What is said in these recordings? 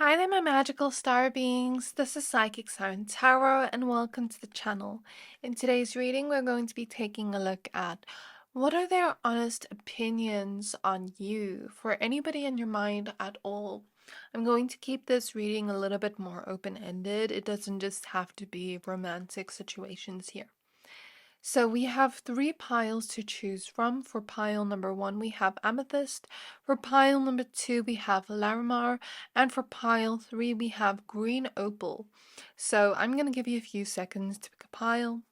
Hi there, my magical star beings. This is Psychic Siren Tarot, and welcome to the channel. In today's reading, we're going to be taking a look at what are their honest opinions on you for anybody in your mind at all. I'm going to keep this reading a little bit more open-ended. It doesn't just have to be romantic situations here. So we have three piles to choose from. For pile number 1, we have Amethyst. For pile number 2, we have Larimar. And for pile 3, we have Green Opal. So I'm going to give you a few seconds to pick a pile.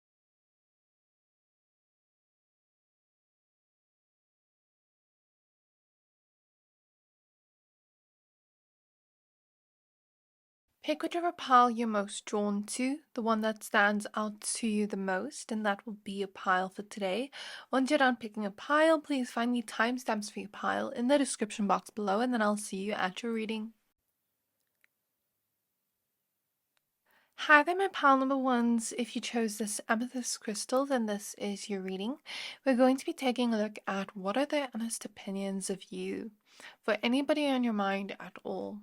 Pick whichever pile you're most drawn to, the one that stands out to you the most, and that will be your pile for today. Once you're done picking a pile, please find the timestamps for your pile in the description box below, and then I'll see you at your reading. Hi there, my pile number ones. If you chose this amethyst crystal, then this is your reading. We're going to be taking a look at what are their honest opinions of you for anybody on your mind at all.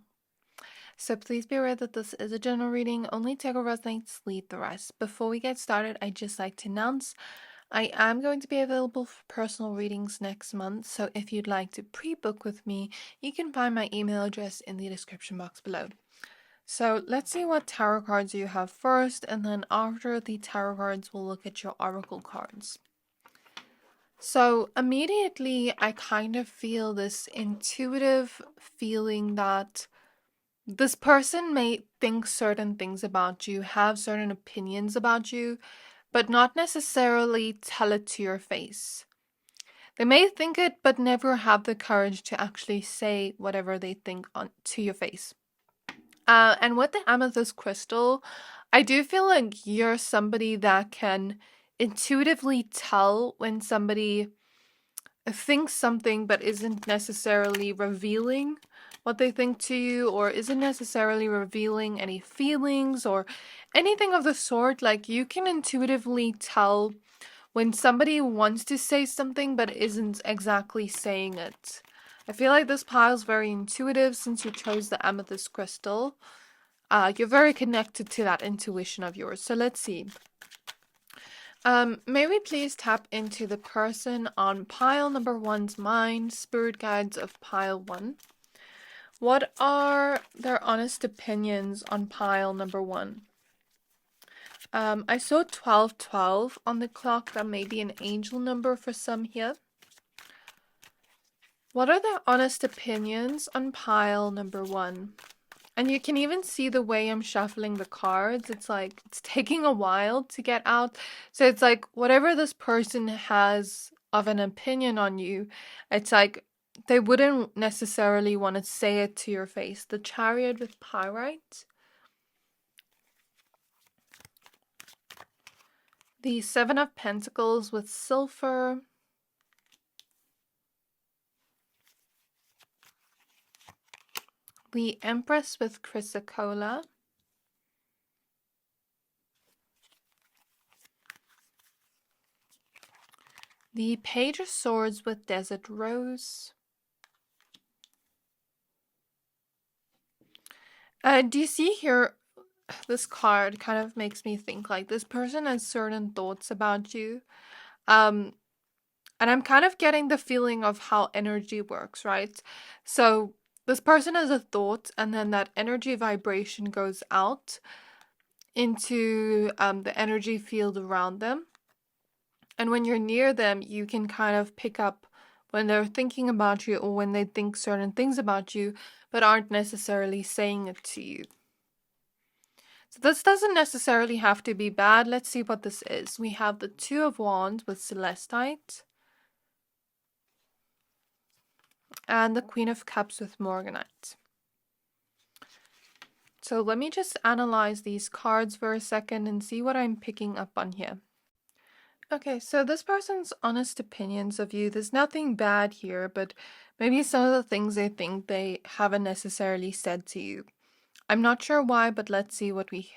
So please be aware that this is a general reading. Only take what resonates, leave the rest. Before we get started, I'd just like to announce I am going to be available for personal readings next month. So if you'd like to pre-book with me, you can find my email address in the description box below. So let's see what tarot cards you have first, and then after the tarot cards, we'll look at your oracle cards. So immediately, I kind of feel this intuitive feeling that this person may think certain things about you, have certain opinions about you, but not necessarily tell it to your face. They may think it, but never have the courage to actually say whatever they think to your face. And with the amethyst crystal, I do feel like you're somebody that can intuitively tell when somebody thinks something but isn't necessarily revealing what they think to you, or isn't necessarily revealing any feelings or anything of the sort. Like, you can intuitively tell when somebody wants to say something but isn't exactly saying it. I feel like this pile is very intuitive since you chose the amethyst crystal. You're very connected to that intuition of yours. So let's see. May we please tap into the person on pile number 1's mind, spirit guides of pile 1. What are their honest opinions on pile number 1? I saw 1212 on the clock. That may be an angel number for some here. What are their honest opinions on pile number 1? And you can even see the way I'm shuffling the cards. It's like it's taking a while to get out. So it's like whatever this person has of an opinion on you, it's like they wouldn't necessarily want to say it to your face. The Chariot with pyrite. The Seven of Pentacles with silver. The Empress with chrysocolla. The Page of Swords with desert rose. Do you see here, this card kind of makes me think like this person has certain thoughts about you. And I'm kind of getting the feeling of how energy works, right? So this person has a thought, and then that energy vibration goes out into the energy field around them. And when you're near them, you can kind of pick up when they're thinking about you or when they think certain things about you, but aren't necessarily saying it to you. So this doesn't necessarily have to be bad. Let's see what this is. We have the Two of Wands with celestite. And the Queen of Cups with morganite. So let me just analyze these cards for a second and see what I'm picking up on here. Okay, so this person's honest opinions of you, there's nothing bad here, but maybe some of the things they think they haven't necessarily said to you. I'm not sure why, but let's see what we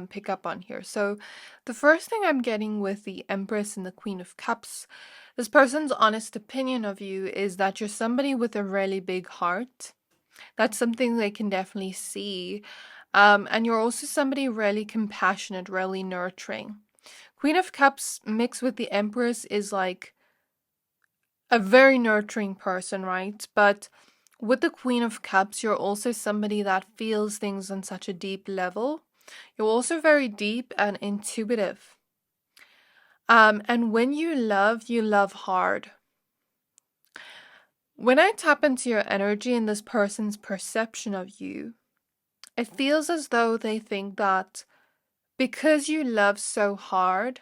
pick up on here. So the first thing I'm getting with the Empress and the Queen of Cups, this person's honest opinion of you is that you're somebody with a really big heart. That's something they can definitely see. And you're also somebody really compassionate, really nurturing. Queen of Cups mixed with the Empress is like a very nurturing person, right? But with the Queen of Cups, you're also somebody that feels things on such a deep level. You're also very deep and intuitive. And when you love hard. When I tap into your energy and this person's perception of you, it feels as though they think that because you love so hard,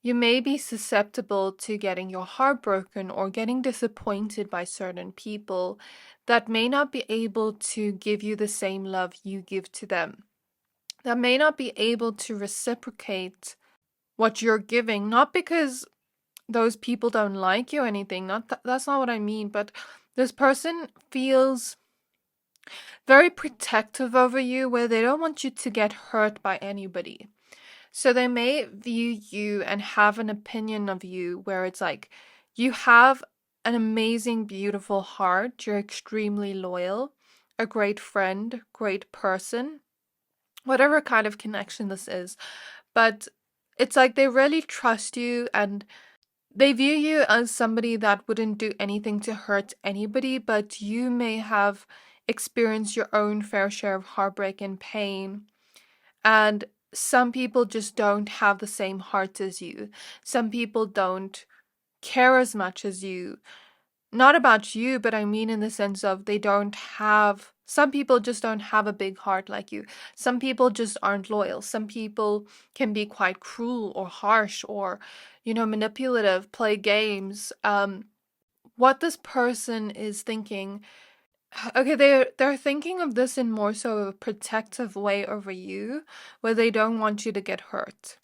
you may be susceptible to getting your heart broken or getting disappointed by certain people that may not be able to give you the same love you give to them, that may not be able to reciprocate what you're giving, not because those people don't like you or anything, that's not what I mean, but this person feels very protective over you where they don't want you to get hurt by anybody. So they may view you and have an opinion of you where it's like you have an amazing, beautiful heart, you're extremely loyal, a great friend, great person, whatever kind of connection this is. But it's like they really trust you and they view you as somebody that wouldn't do anything to hurt anybody, but you may have experienced your own fair share of heartbreak and pain. And some people just don't have the same heart as you. Some people don't care as much as you. Not about you, but I mean in the sense of they don't have, some people just don't have a big heart like you. Some people just aren't loyal. Some people can be quite cruel or harsh or, manipulative, play games. What this person is thinking, okay, they're thinking of this in more so a protective way over you, where they don't want you to get hurt.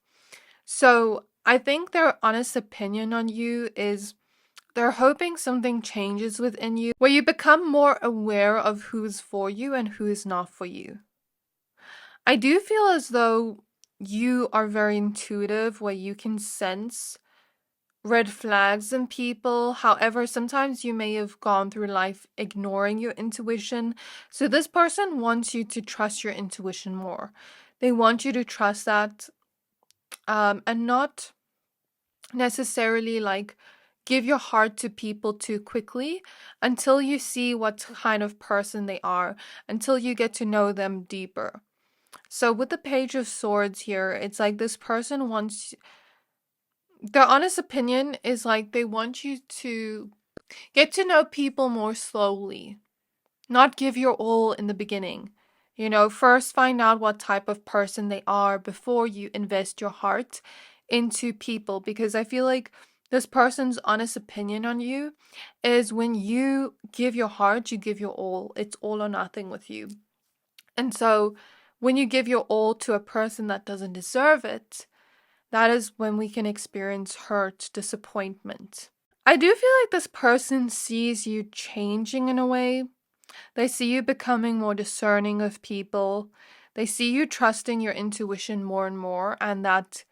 So I think their honest opinion on you is they're hoping something changes within you, where you become more aware of who's for you and who is not for you. I do feel as though you are very intuitive, where you can sense red flags in people. However, sometimes you may have gone through life ignoring your intuition. So this person wants you to trust your intuition more. They want you to trust that, and not necessarily like give your heart to people too quickly until you see what kind of person they are, until you get to know them deeper. So with the Page of Swords here, it's like this person wants, their honest opinion is like they want you to get to know people more slowly, not give your all in the beginning. First find out what type of person they are before you invest your heart into people, because I feel like this person's honest opinion on you is when you give your heart, you give your all. It's all or nothing with you. And so when you give your all to a person that doesn't deserve it, that is when we can experience hurt, disappointment. I do feel like this person sees you changing in a way. They see you becoming more discerning of people. They see you trusting your intuition more and more, and that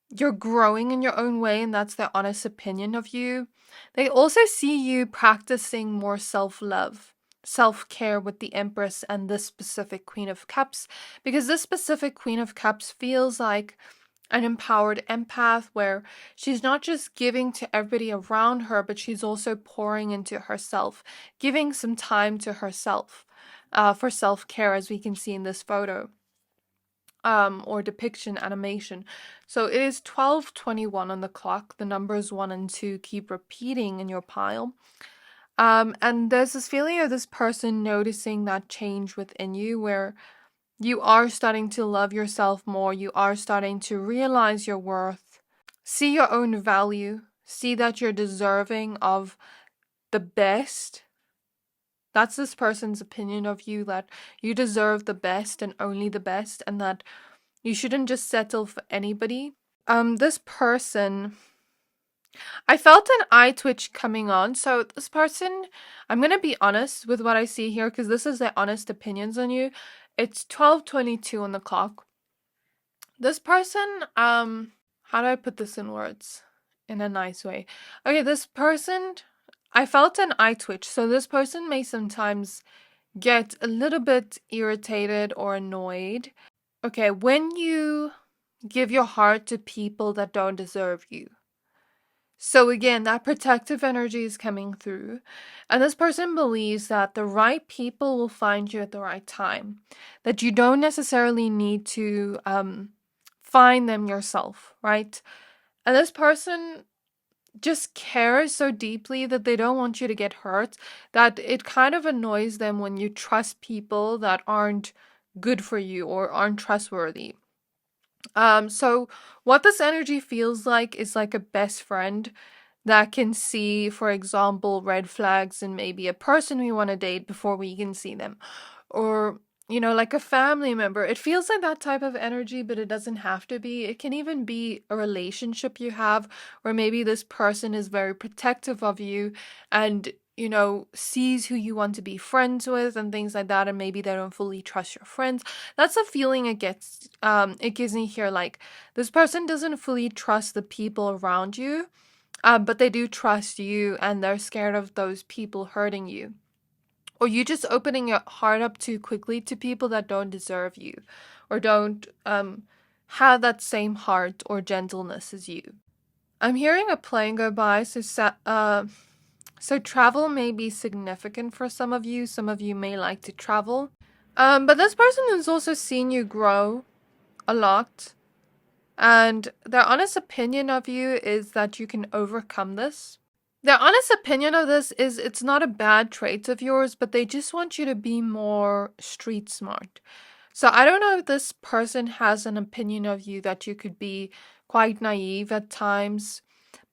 you're growing in your own way, and that's their honest opinion of you. They also see you practicing more self-love, self-care with the Empress and this specific Queen of Cups, because this specific Queen of Cups feels like an empowered empath where she's not just giving to everybody around her, but she's also pouring into herself, giving some time to herself for self-care, as we can see in this photo or depiction animation. So it is 12:21 on the clock. The numbers 1 and 2 keep repeating in your pile. And there's this feeling of this person noticing that change within you where you are starting to love yourself more. You are starting to realize your worth, see your own value, see that you're deserving of the best. That's this person's opinion of you, that you deserve the best and only the best, and that you shouldn't just settle for anybody. This person, I felt an eye twitch coming on. So this person, I'm going to be honest with what I see here because this is their honest opinions on you. It's 12:22 on the clock. This person, how do I put this in words in a nice way? Okay, this person, I felt an eye twitch. So this person may sometimes get a little bit irritated or annoyed. Okay, when you give your heart to people that don't deserve you. So again, that protective energy is coming through. And this person believes that the right people will find you at the right time. That you don't necessarily need to find them yourself, right? And this person just cares so deeply that they don't want you to get hurt, that it kind of annoys them when you trust people that aren't good for you or aren't trustworthy. So what this energy feels like is like a best friend that can see, for example, red flags in maybe a person we want to date before we can see them. Or, like a family member. It feels like that type of energy, but it doesn't have to be. It can even be a relationship you have where maybe this person is very protective of you and, sees who you want to be friends with and things like that, and maybe they don't fully trust your friends. That's the feeling it gives me here. Like, this person doesn't fully trust the people around you, but they do trust you, and they're scared of those people hurting you. Or you just opening your heart up too quickly to people that don't deserve you, or don't have that same heart or gentleness as you. I'm hearing a plane go by, so travel may be significant for some of you. Some of you may like to travel. But this person has also seen you grow a lot. And their honest opinion of you is that you can overcome this. Their honest opinion of this is it's not a bad trait of yours, but they just want you to be more street smart. So I don't know if this person has an opinion of you that you could be quite naive at times,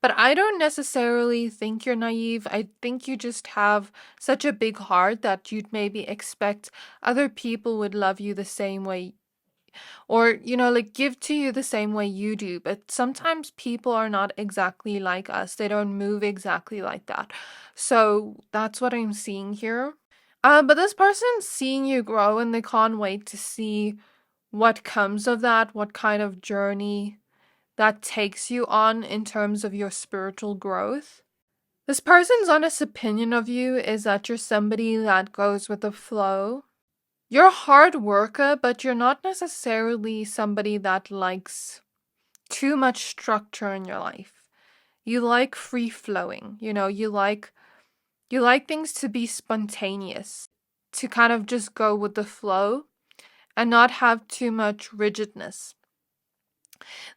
but I don't necessarily think you're naive. I think you just have such a big heart that you'd maybe expect other people would love you the same way, or like give to you the same way you do. But sometimes people are not exactly like us. They don't move exactly like that. So that's what I'm seeing here. But this person's seeing you grow, and they can't wait to see what comes of that, what kind of journey that takes you on in terms of your spiritual growth. This person's honest opinion of you is that you're somebody that goes with the flow. You're a hard worker, but you're not necessarily somebody that likes too much structure in your life. You like free flowing. You like things to be spontaneous, to kind of just go with the flow and not have too much rigidness.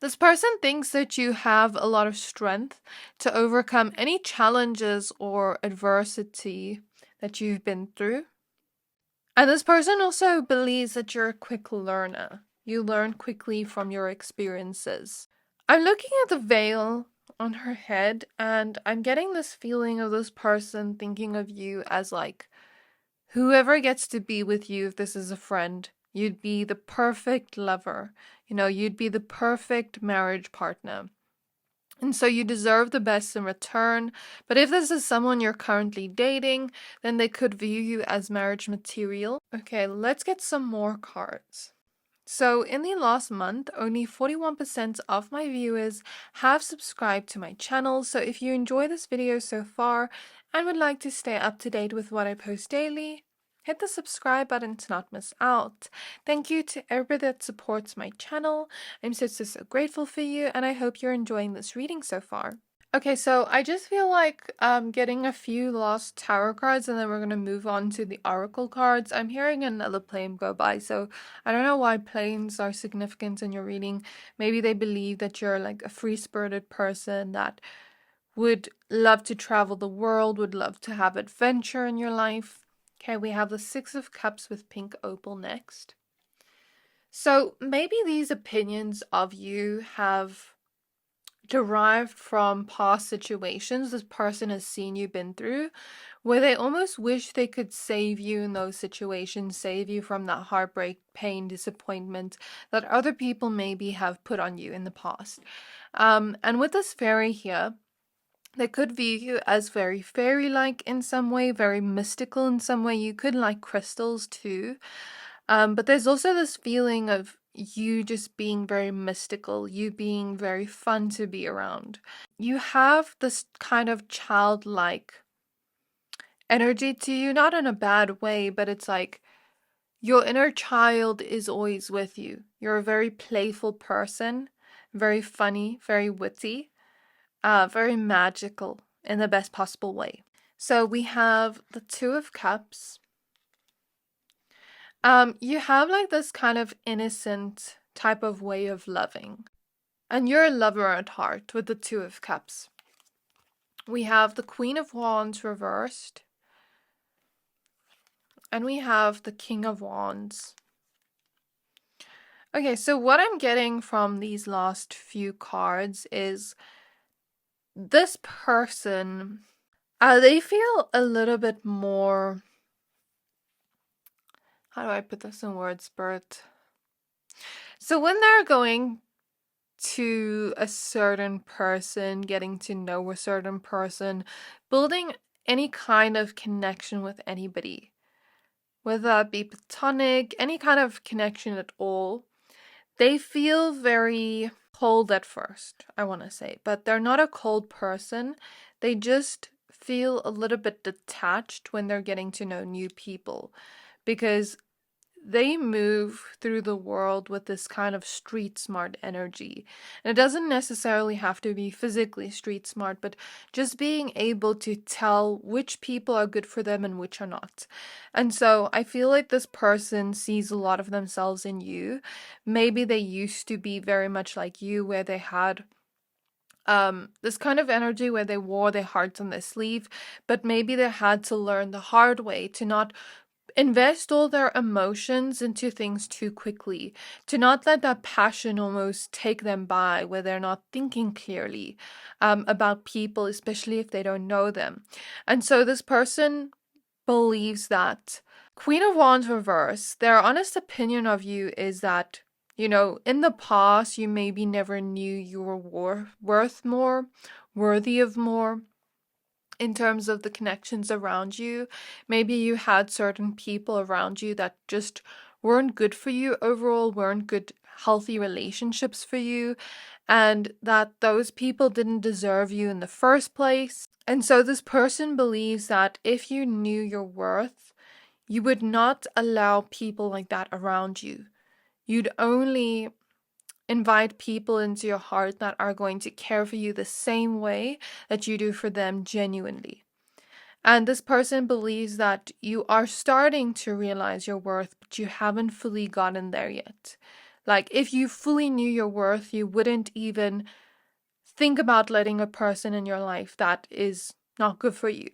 This person thinks that you have a lot of strength to overcome any challenges or adversity that you've been through. And this person also believes that you're a quick learner. You learn quickly from your experiences. I'm looking at the veil on her head, and I'm getting this feeling of this person thinking of you as like, whoever gets to be with you, if this is a friend, you'd be the perfect lover. You'd be the perfect marriage partner. And so you deserve the best in return. But if this is someone you're currently dating, then they could view you as marriage material. Okay, let's get some more cards. So in the last month, only 41% of my viewers have subscribed to my channel. So if you enjoy this video so far and would like to stay up to date with what I post daily, hit the subscribe button to not miss out. Thank you to everybody that supports my channel. I'm so grateful for you, and I hope you're enjoying this reading so far. Okay, so I just feel like getting a few last tarot cards, and then we're going to move on to the oracle cards. I'm hearing another plane go by, so I don't know why planes are significant in your reading. Maybe they believe that you're like a free-spirited person that would love to travel the world, would love to have adventure in your life. Okay, we have the Six of Cups with pink opal next. So maybe these opinions of you have derived from past situations this person has seen you been through, where they almost wish they could save you in those situations, save you from that heartbreak, pain, disappointment that other people maybe have put on you in the past. And with this fairy here, they could view you as very fairy-like in some way, very mystical in some way. You could like crystals too. But there's also this feeling of you just being very mystical, you being very fun to be around. You have this kind of childlike energy to you, not in a bad way, but it's like your inner child is always with you. You're a very playful person, very funny, very witty, very magical in the best possible way. So we have the Two of Cups. You have like this kind of innocent type of way of loving. And you're a lover at heart with the Two of Cups. We have the Queen of Wands reversed. And we have the King of Wands. Okay, so what I'm getting from these last few cards is this person, they feel a little bit more, how do I put this in words, Bert? So when they're going to a certain person, getting to know a certain person, building any kind of connection with anybody, whether that be platonic, any kind of connection at all, they feel very cold at first, I want to say, but they're not a cold person. They just feel a little bit detached when they're getting to know new people because they move through the world with this kind of street smart energy. And it doesn't necessarily have to be physically street smart, but just being able to tell which people are good for them and which are not. And so I feel like this person sees a lot of themselves in you. Maybe they used to be very much like you, where they had this kind of energy where they wore their hearts on their sleeve, but maybe they had to learn the hard way to not invest all their emotions into things too quickly, to not let that passion almost take them by where they're not thinking clearly about people, especially if they don't know them. And so this person believes that Queen of Wands reverse, their honest opinion of you is that, you know, in the past, you maybe never knew you were worth more, worthy of more in terms of the connections around you. Maybe you had certain people around you that just weren't good for you overall, weren't good, healthy relationships for you, and that those people didn't deserve you in the first place. And so this person believes that if you knew your worth, you would not allow people like that around you. You'd only invite people into your heart that are going to care for you the same way that you do for them genuinely. And this person believes that you are starting to realize your worth, but you haven't fully gotten there yet. Like, if you fully knew your worth, you wouldn't even think about letting a person in your life that is not good for you.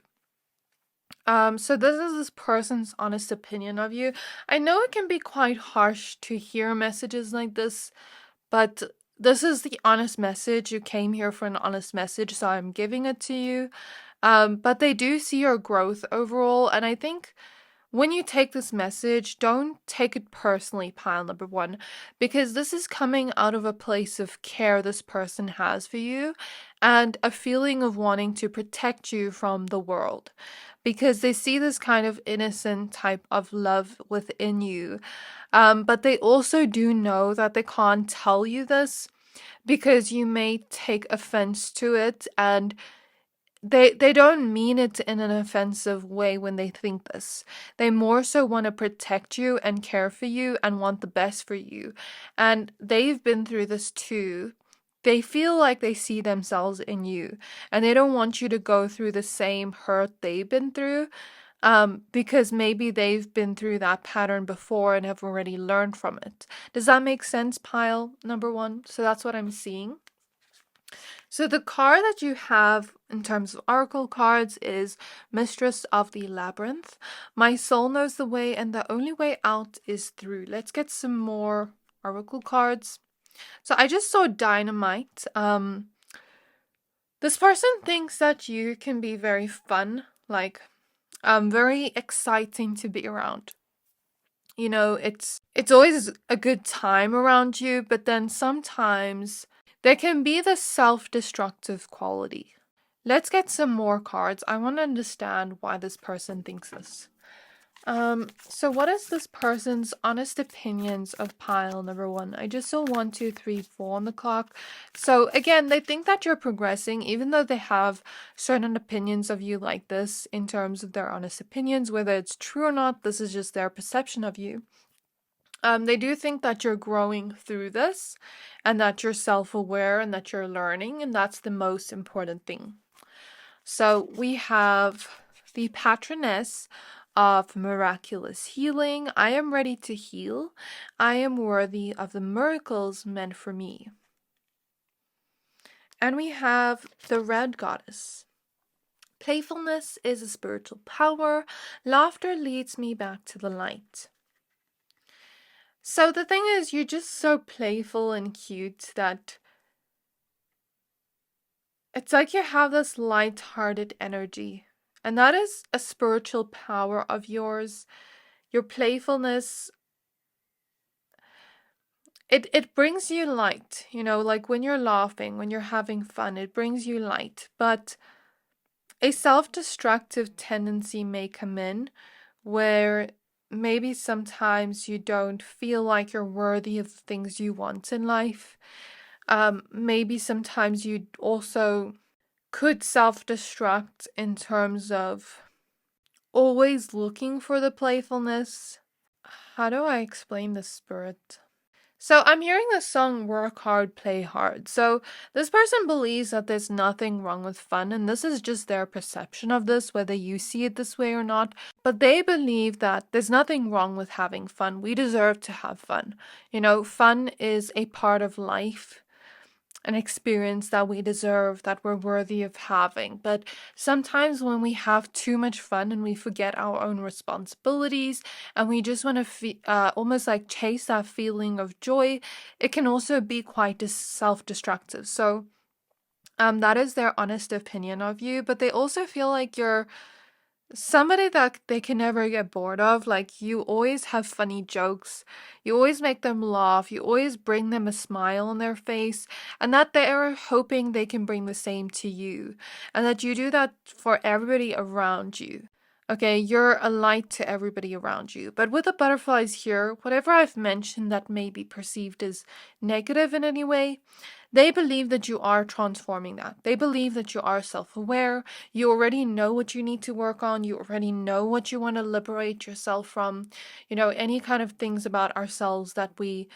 So this is this person's honest opinion of you. I know it can be quite harsh to hear messages like this, but this is the honest message. You came here for an honest message, so I'm giving it to you. But they do see your growth overall, and I think when you take this message, don't take it personally, pile number one, because this is coming out of a place of care this person has for you and a feeling of wanting to protect you from the world, because they see this kind of innocent type of love within you. But they also do know that they can't tell you this because you may take offense to it, and they don't mean it in an offensive way when they think this. They more so want to protect you and care for you and want the best for you. And they've been through this too. They feel like they see themselves in you, and they don't want you to go through the same hurt they've been through, because maybe they've been through that pattern before and have already learned from it. Does that make sense, pile number one? So that's what I'm seeing. So the card that you have in terms of oracle cards is Mistress of the Labyrinth. My soul knows the way, and the only way out is through. Let's get some more oracle cards. So I just saw Dynamite. This person thinks that you can be very fun, like very exciting to be around. You know, it's always a good time around you, but then sometimes there can be the self-destructive quality. Let's get some more cards. I want to understand why this person thinks this. So what is this person's honest opinions of pile number 1? I just saw 1, 2, 3, 4 on the clock. So again, they think that you're progressing, even though they have certain opinions of you like this in terms of their honest opinions, whether it's true or not, this is just their perception of you. They do think that you're growing through this and that you're self-aware and that you're learning, and that's the most important thing. So we have the patroness of miraculous healing. I am ready to heal. I am worthy of the miracles meant for me. And we have the red goddess. Playfulness is a spiritual power. Laughter leads me back to the light. So the thing is, you're just so playful and cute that it's like you have this light-hearted energy. And that is a spiritual power of yours. Your playfulness, it brings you light, you know, like when you're laughing, when you're having fun, it brings you light. But a self-destructive tendency may come in where maybe sometimes you don't feel like you're worthy of the things you want in life. Maybe sometimes you also could self-destruct in terms of always looking for the playfulness. How do I explain this, spirit? So I'm hearing the song Work Hard, Play Hard. So this person believes that there's nothing wrong with fun, and this is just their perception of this, whether you see it this way or not. But they believe that there's nothing wrong with having fun. We deserve to have fun. You know, fun is a part of life, an experience that we deserve, that we're worthy of having. But sometimes when we have too much fun and we forget our own responsibilities and we just want to almost like chase that feeling of joy, it can also be quite self-destructive. So that is their honest opinion of you, but they also feel like you're somebody that they can never get bored of. Like, you always have funny jokes, you always make them laugh, you always bring them a smile on their face, and that they're hoping they can bring the same to you, and that you do that for everybody around you. Okay, you're a light to everybody around you. But with the butterflies here, whatever I've mentioned that may be perceived as negative in any way, they believe that you are transforming that. They believe that you are self-aware. You already know what you need to work on. You already know what you want to liberate yourself from. You know, any kind of things about ourselves that we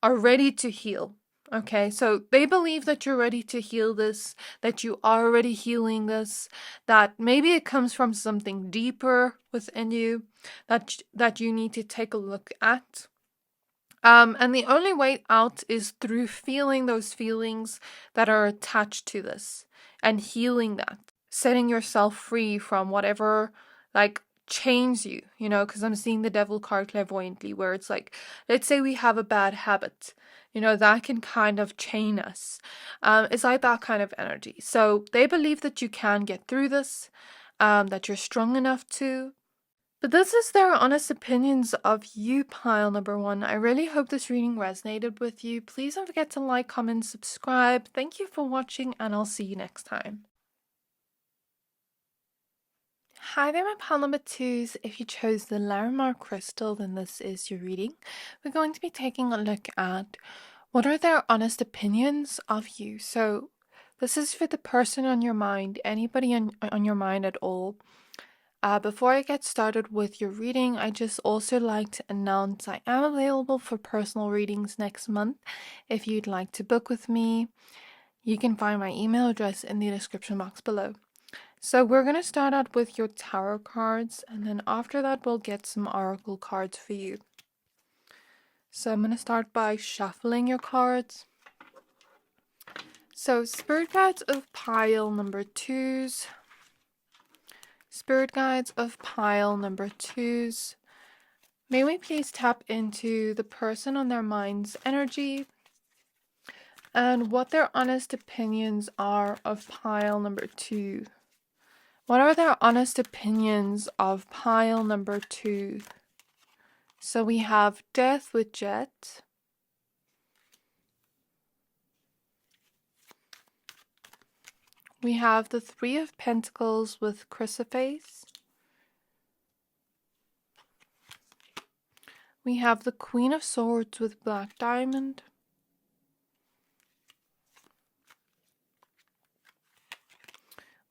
are ready to heal. Okay, so they believe that you're ready to heal this, that you are already healing this, that maybe it comes from something deeper within you that you need to take a look at. And the only way out is through feeling those feelings that are attached to this and healing that, setting yourself free from whatever like chains you, you know, because I'm seeing the devil card clairvoyantly, where it's like, let's say we have a bad habit, you know, that can kind of chain us. It's like that kind of energy. So they believe that you can get through this, that you're strong enough to. But this is their honest opinions of you, pile number 1. I really hope this reading resonated with you. Please don't forget to like, comment, subscribe. Thank you for watching, and I'll see you next time. Hi there, my pile number 2s. If you chose the Larimar crystal, then this is your reading. We're going to be taking a look at what are their honest opinions of you. So this is for the person on your mind, anybody on your mind at all. Before I get started with your reading, I just also like to announce I am available for personal readings next month. If you'd like to book with me, you can find my email address in the description box below. So we're going to start out with your tarot cards, and then after that we'll get some oracle cards for you. So I'm going to start by shuffling your cards. So spirit guides of pile number 2s. Spirit guides of pile number 2s. May we please tap into the person on their mind's energy and what their honest opinions are of pile number 2. What are their honest opinions of pile number 2? So we have Death with Jet. We have the Three of Pentacles with Chrysoprase. We have the Queen of Swords with Black Diamond.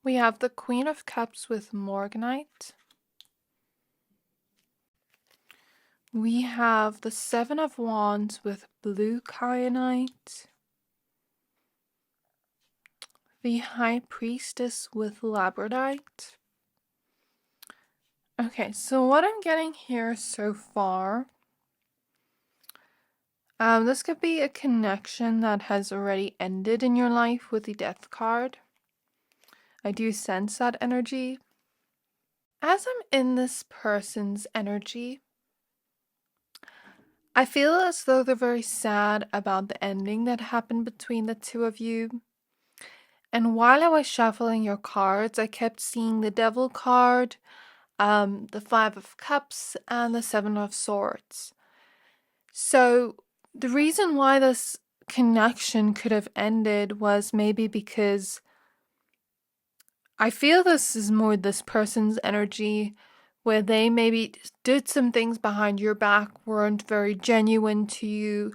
We have the Queen of Cups with Morganite. We have the Seven of Wands with Blue Kyanite. The High Priestess with Labradorite. Okay, so what I'm getting here so far, this could be a connection that has already ended in your life with the Death card. I do sense that energy. As I'm in this person's energy, I feel as though they're very sad about the ending that happened between the two of you. And while I was shuffling your cards, I kept seeing the Devil card, the Five of Cups, and the Seven of Swords. So the reason why this connection could have ended was maybe because I feel this is more this person's energy, where they maybe did some things behind your back, weren't very genuine to you,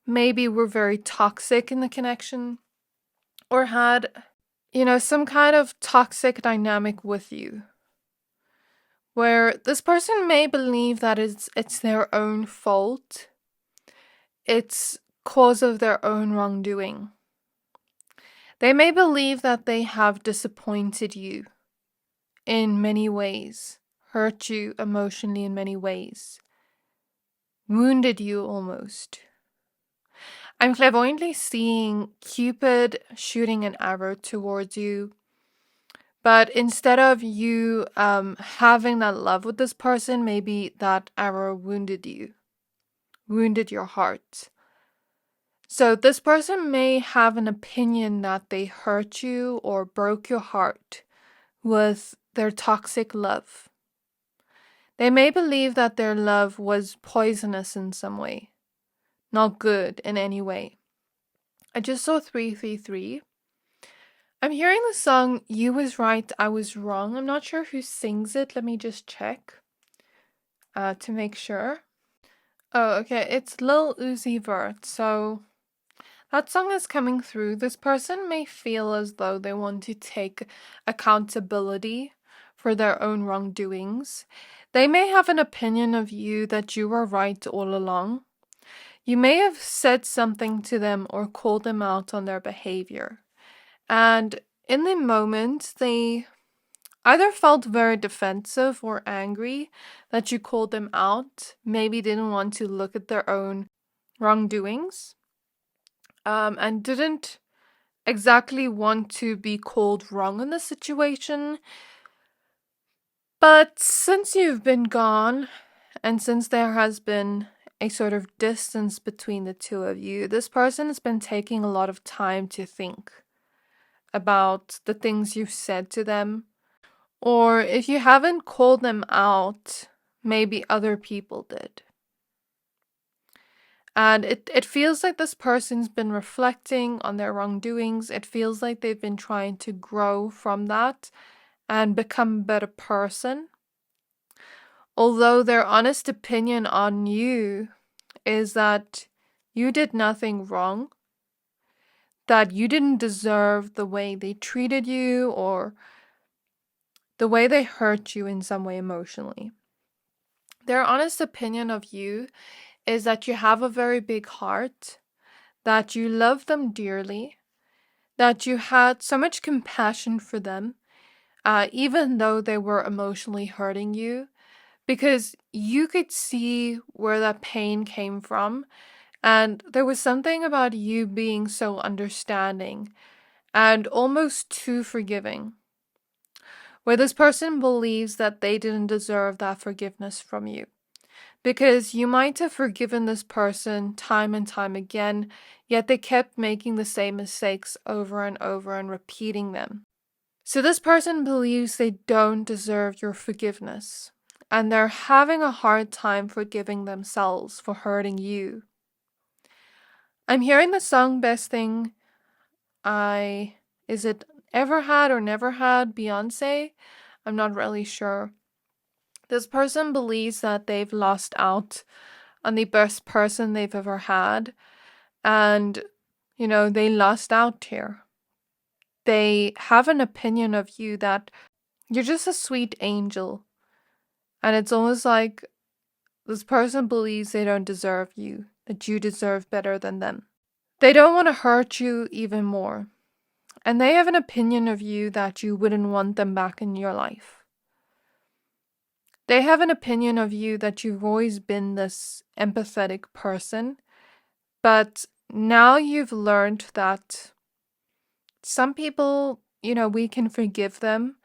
maybe were very toxic in the connection, or had, some kind of toxic dynamic with you, where this person may believe that it's their own fault, it's cause of their own wrongdoing. They may believe that they have disappointed you in many ways, hurt you emotionally in many ways, wounded you almost. I'm clairvoyantly seeing Cupid shooting an arrow towards you, but instead of you having that love with this person, maybe that arrow wounded you, wounded your heart. So this person may have an opinion that they hurt you or broke your heart with their toxic love. They may believe that their love was poisonous in some way, not good in any way. I just saw 333. I'm hearing the song You Was Right, I Was Wrong. I'm not sure who sings it. Let me just check to make sure. Oh, okay. It's Lil Uzi Vert. So that song is coming through. This person may feel as though they want to take accountability for their own wrongdoings. They may have an opinion of you that you were right all along. You may have said something to them or called them out on their behavior. And in the moment, they either felt very defensive or angry that you called them out, maybe didn't want to look at their own wrongdoings, and didn't exactly want to be called wrong in the situation. But since you've been gone, and since there has been a sort of distance between the two of you, this person has been taking a lot of time to think about the things you've said to them. Or if you haven't called them out, maybe other people did. And it feels like this person's been reflecting on their wrongdoings. It feels like they've been trying to grow from that and become a better person. Although their honest opinion on you is that you did nothing wrong, that you didn't deserve the way they treated you or the way they hurt you in some way emotionally. Their honest opinion of you is that you have a very big heart, that you love them dearly, that you had so much compassion for them, even though they were emotionally hurting you, because you could see where that pain came from. And there was something about you being so understanding and almost too forgiving, where this person believes that they didn't deserve that forgiveness from you. Because you might have forgiven this person time and time again, yet they kept making the same mistakes over and over and repeating them. So this person believes they don't deserve your forgiveness, and they're having a hard time forgiving themselves for hurting you. I'm hearing the song Best Thing is it Ever Had or Never Had, Beyonce? I'm not really sure. This person believes that they've lost out and the best person they've ever had. And, they lost out here. They have an opinion of you that you're just a sweet angel. And it's almost like this person believes they don't deserve you, that you deserve better than them. They don't want to hurt you even more. And they have an opinion of you that you wouldn't want them back in your life. They have an opinion of you that you've always been this empathetic person, but now you've learned that some people, we can forgive them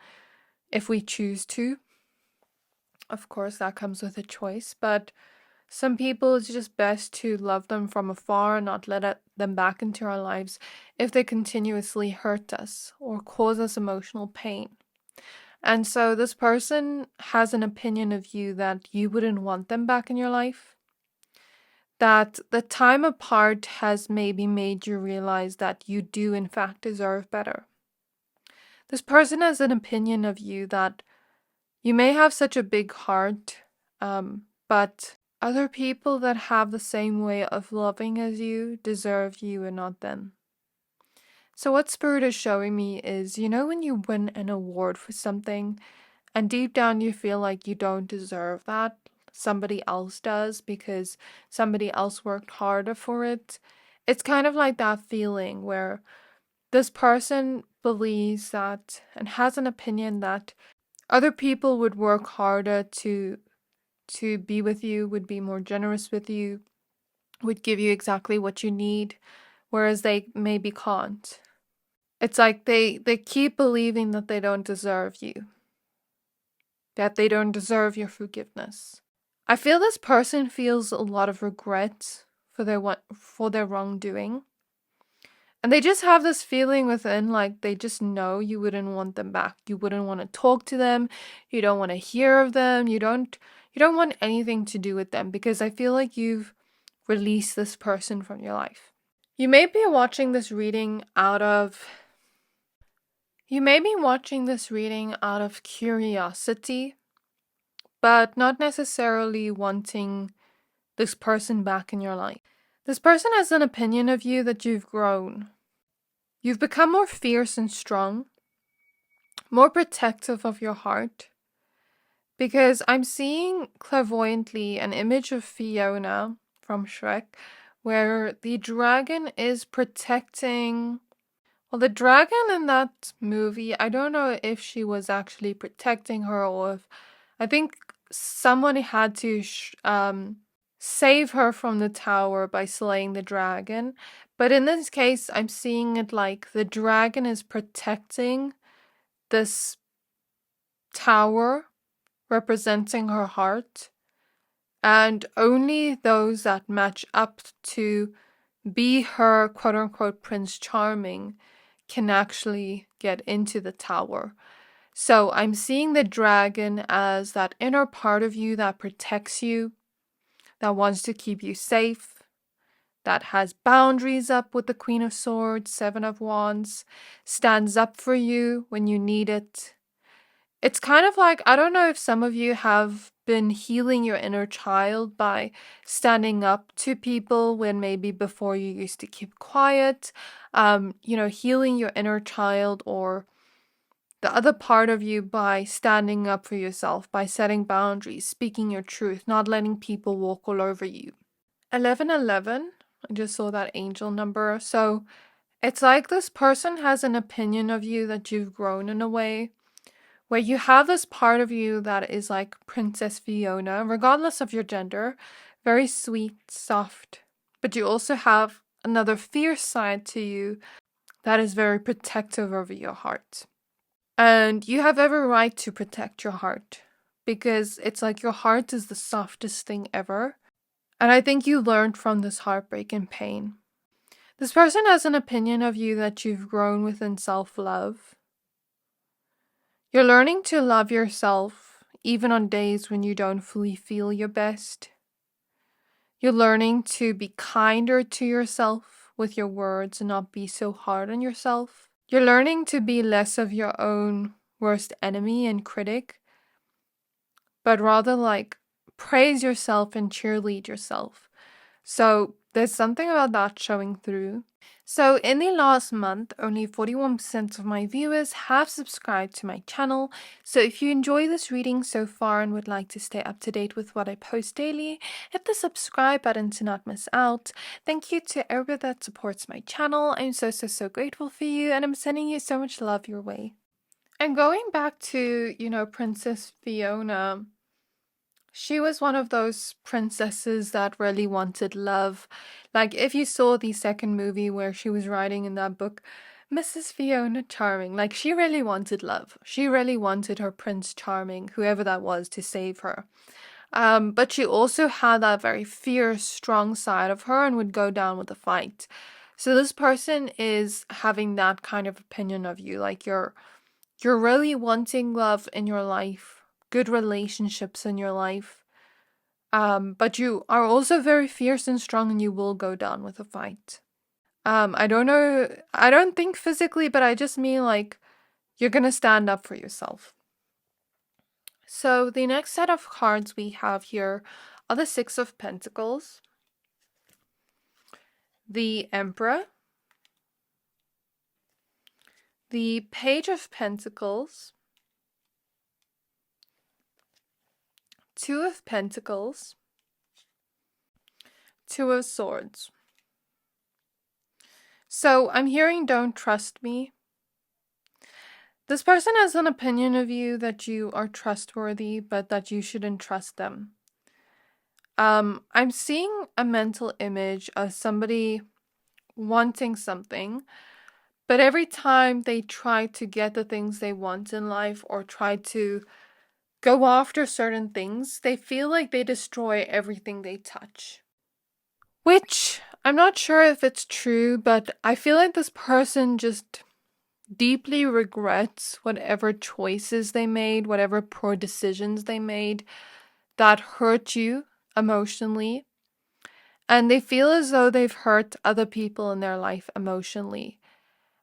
if we choose to. Of course, that comes with a choice, but some people, it's just best to love them from afar and not let them back into our lives if they continuously hurt us or cause us emotional pain. And so this person has an opinion of you that you wouldn't want them back in your life. That the time apart has maybe made you realize that you do in fact deserve better. This person has an opinion of you that you may have such a big heart, but other people that have the same way of loving as you deserve you and not them. So what Spirit is showing me is, when you win an award for something and deep down you feel like you don't deserve that, somebody else does because somebody else worked harder for it. It's kind of like that feeling where this person believes that and has an opinion that other people would work harder to be with you, would be more generous with you, would give you exactly what you need, whereas they maybe can't. It's like they keep believing that they don't deserve you, that they don't deserve your forgiveness. I feel this person feels a lot of regret for their wrongdoing. And they just have this feeling within, like they just know you wouldn't want them back. You wouldn't want to talk to them. You don't want to hear of them. You don't want anything to do with them because I feel like you've released this person from your life. You may be watching this reading out of curiosity, but not necessarily wanting this person back in your life. This person has an opinion of you that you've grown. You've become more fierce and strong, more protective of your heart, because I'm seeing clairvoyantly an image of Fiona from Shrek, where the dragon is protecting. Well, the dragon in that movie, I don't know if she was actually protecting her or if I think somebody had to save her from the tower by slaying the dragon. But in this case, I'm seeing it like the dragon is protecting this tower representing her heart. And only those that match up to be her quote unquote Prince Charming can actually get into the tower. So I'm seeing the dragon as that inner part of you that protects you, that wants to keep you safe, that has boundaries up with the Queen of Swords, Seven of Wands, stands up for you when you need it. It's kind of like, I don't know if some of you have been healing your inner child by standing up to people when maybe before you used to keep quiet, healing your inner child or the other part of you by standing up for yourself, by setting boundaries, speaking your truth, not letting people walk all over you. 1111, I just saw that angel number. So it's like this person has an opinion of you that you've grown in a way where you have this part of you that is like Princess Fiona, regardless of your gender, very sweet, soft, but you also have another fierce side to you that is very protective over your heart. And you have every right to protect your heart because it's like your heart is the softest thing ever. And I think you learned from this heartbreak and pain. This person has an opinion of you that you've grown within self-love. You're learning to love yourself even on days when you don't fully feel your best. You're learning to be kinder to yourself with your words and not be so hard on yourself. You're learning to be less of your own worst enemy and critic, but rather like praise yourself and cheerlead yourself. So there's something about that showing through. So in the last month, only 41% of my viewers have subscribed to my channel. So if you enjoy this reading so far and would like to stay up to date with what I post daily, hit the subscribe button to not miss out. Thank you to everybody that supports my channel. I'm so grateful for you, and I'm sending you so much love your way. And going back to, Princess Fiona, she was one of those princesses that really wanted love. Like, if you saw the second movie where she was writing in that book, Mrs. Fiona Charming, like, she really wanted love. She really wanted her Prince Charming, whoever that was, to save her. But she also had that very fierce, strong side of her and would go down with the fight. So this person is having that kind of opinion of you. Like, you're really wanting love in your life, good relationships in your life. But you are also very fierce and strong, and you will go down with a fight. I don't know, I don't think physically, but I just mean like you're gonna stand up for yourself. So the next set of cards we have here are the Six of Pentacles, the Emperor, the Page of Pentacles, Two of Pentacles, Two of Swords. So I'm hearing don't trust me. This person has an opinion of you that you are trustworthy, but that you shouldn't trust them. I'm seeing a mental image of somebody wanting something, but every time they try to get the things they want in life or try to go after certain things, they feel like they destroy everything they touch. Which, I'm not sure if it's true, but I feel like this person just deeply regrets whatever choices they made, whatever poor decisions they made that hurt you emotionally. And they feel as though they've hurt other people in their life emotionally.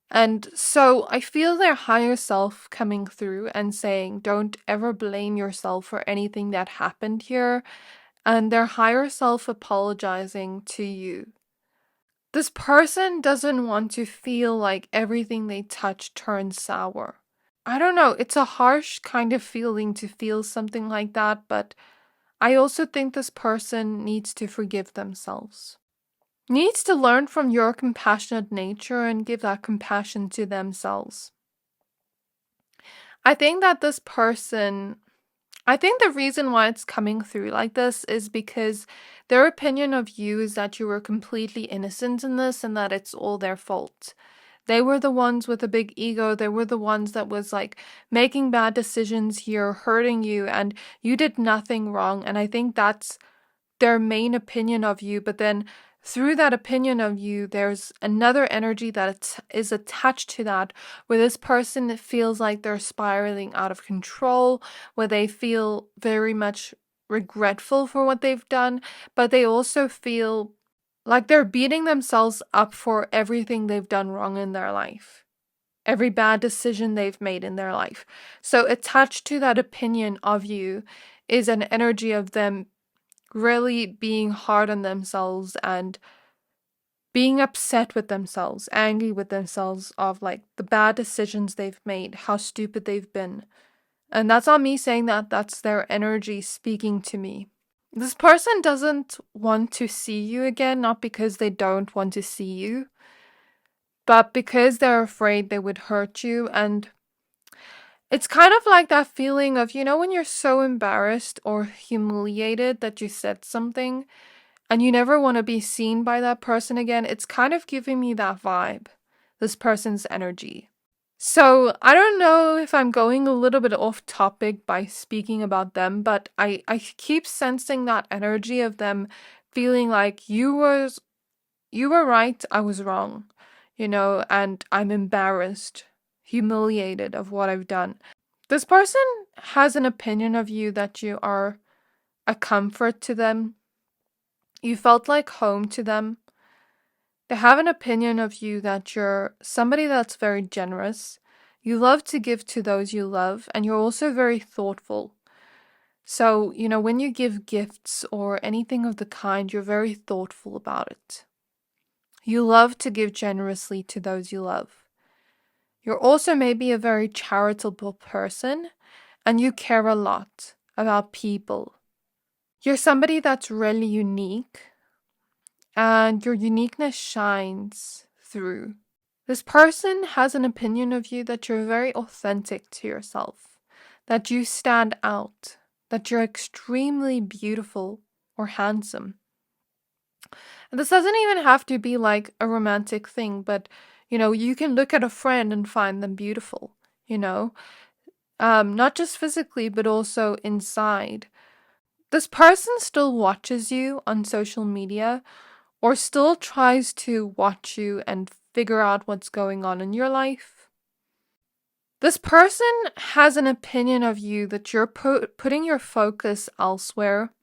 And so I feel their higher self coming through and saying, don't ever blame yourself for anything that happened here. And their higher self apologizing to you. This person doesn't want to feel like everything they touch turns sour. I don't know, it's a harsh kind of feeling to feel something like that, but I also think this person needs to forgive themselves. Needs to learn from your compassionate nature and give that compassion to themselves. I think that this person, I think the reason why it's coming through like this is because their opinion of you is that you were completely innocent in this and that it's all their fault. They were the ones with a big ego. They were the ones that was like making bad decisions here, hurting you, and you did nothing wrong. And I think that's their main opinion of you. But then through that opinion of you, there's another energy that is attached to that, where this person feels like they're spiraling out of control, where they feel very much regretful for what they've done, but they also feel like they're beating themselves up for everything they've done wrong in their life, every bad decision they've made in their life. So attached to that opinion of you is an energy of them really being hard on themselves and being upset with themselves, angry with themselves of like the bad decisions they've made, how stupid they've been. And that's not me saying that, that's their energy speaking to me. This person doesn't want to see you again, not because they don't want to see you, but because they're afraid they would hurt you. And it's kind of like that feeling of, when you're so embarrassed or humiliated that you said something and you never want to be seen by that person again. It's kind of giving me that vibe, this person's energy. So I don't know if I'm going a little bit off topic by speaking about them, but I keep sensing that energy of them feeling like you were right, I was wrong, and I'm embarrassed, humiliated of what I've done. This person has an opinion of you that you are a comfort to them. You felt like home to them. They have an opinion of you that you're somebody that's very generous. You love to give to those you love, and you're also very thoughtful. So, when you give gifts or anything of the kind, you're very thoughtful about it. You love to give generously to those you love. You're also maybe a very charitable person, and you care a lot about people. You're somebody that's really unique, and your uniqueness shines through. This person has an opinion of you that you're very authentic to yourself, that you stand out, that you're extremely beautiful or handsome. And this doesn't even have to be like a romantic thing, but you can look at a friend and find them beautiful, not just physically, but also inside. This person still watches you on social media or still tries to watch you and figure out what's going on in your life. This person has an opinion of you that you're putting your focus elsewhere,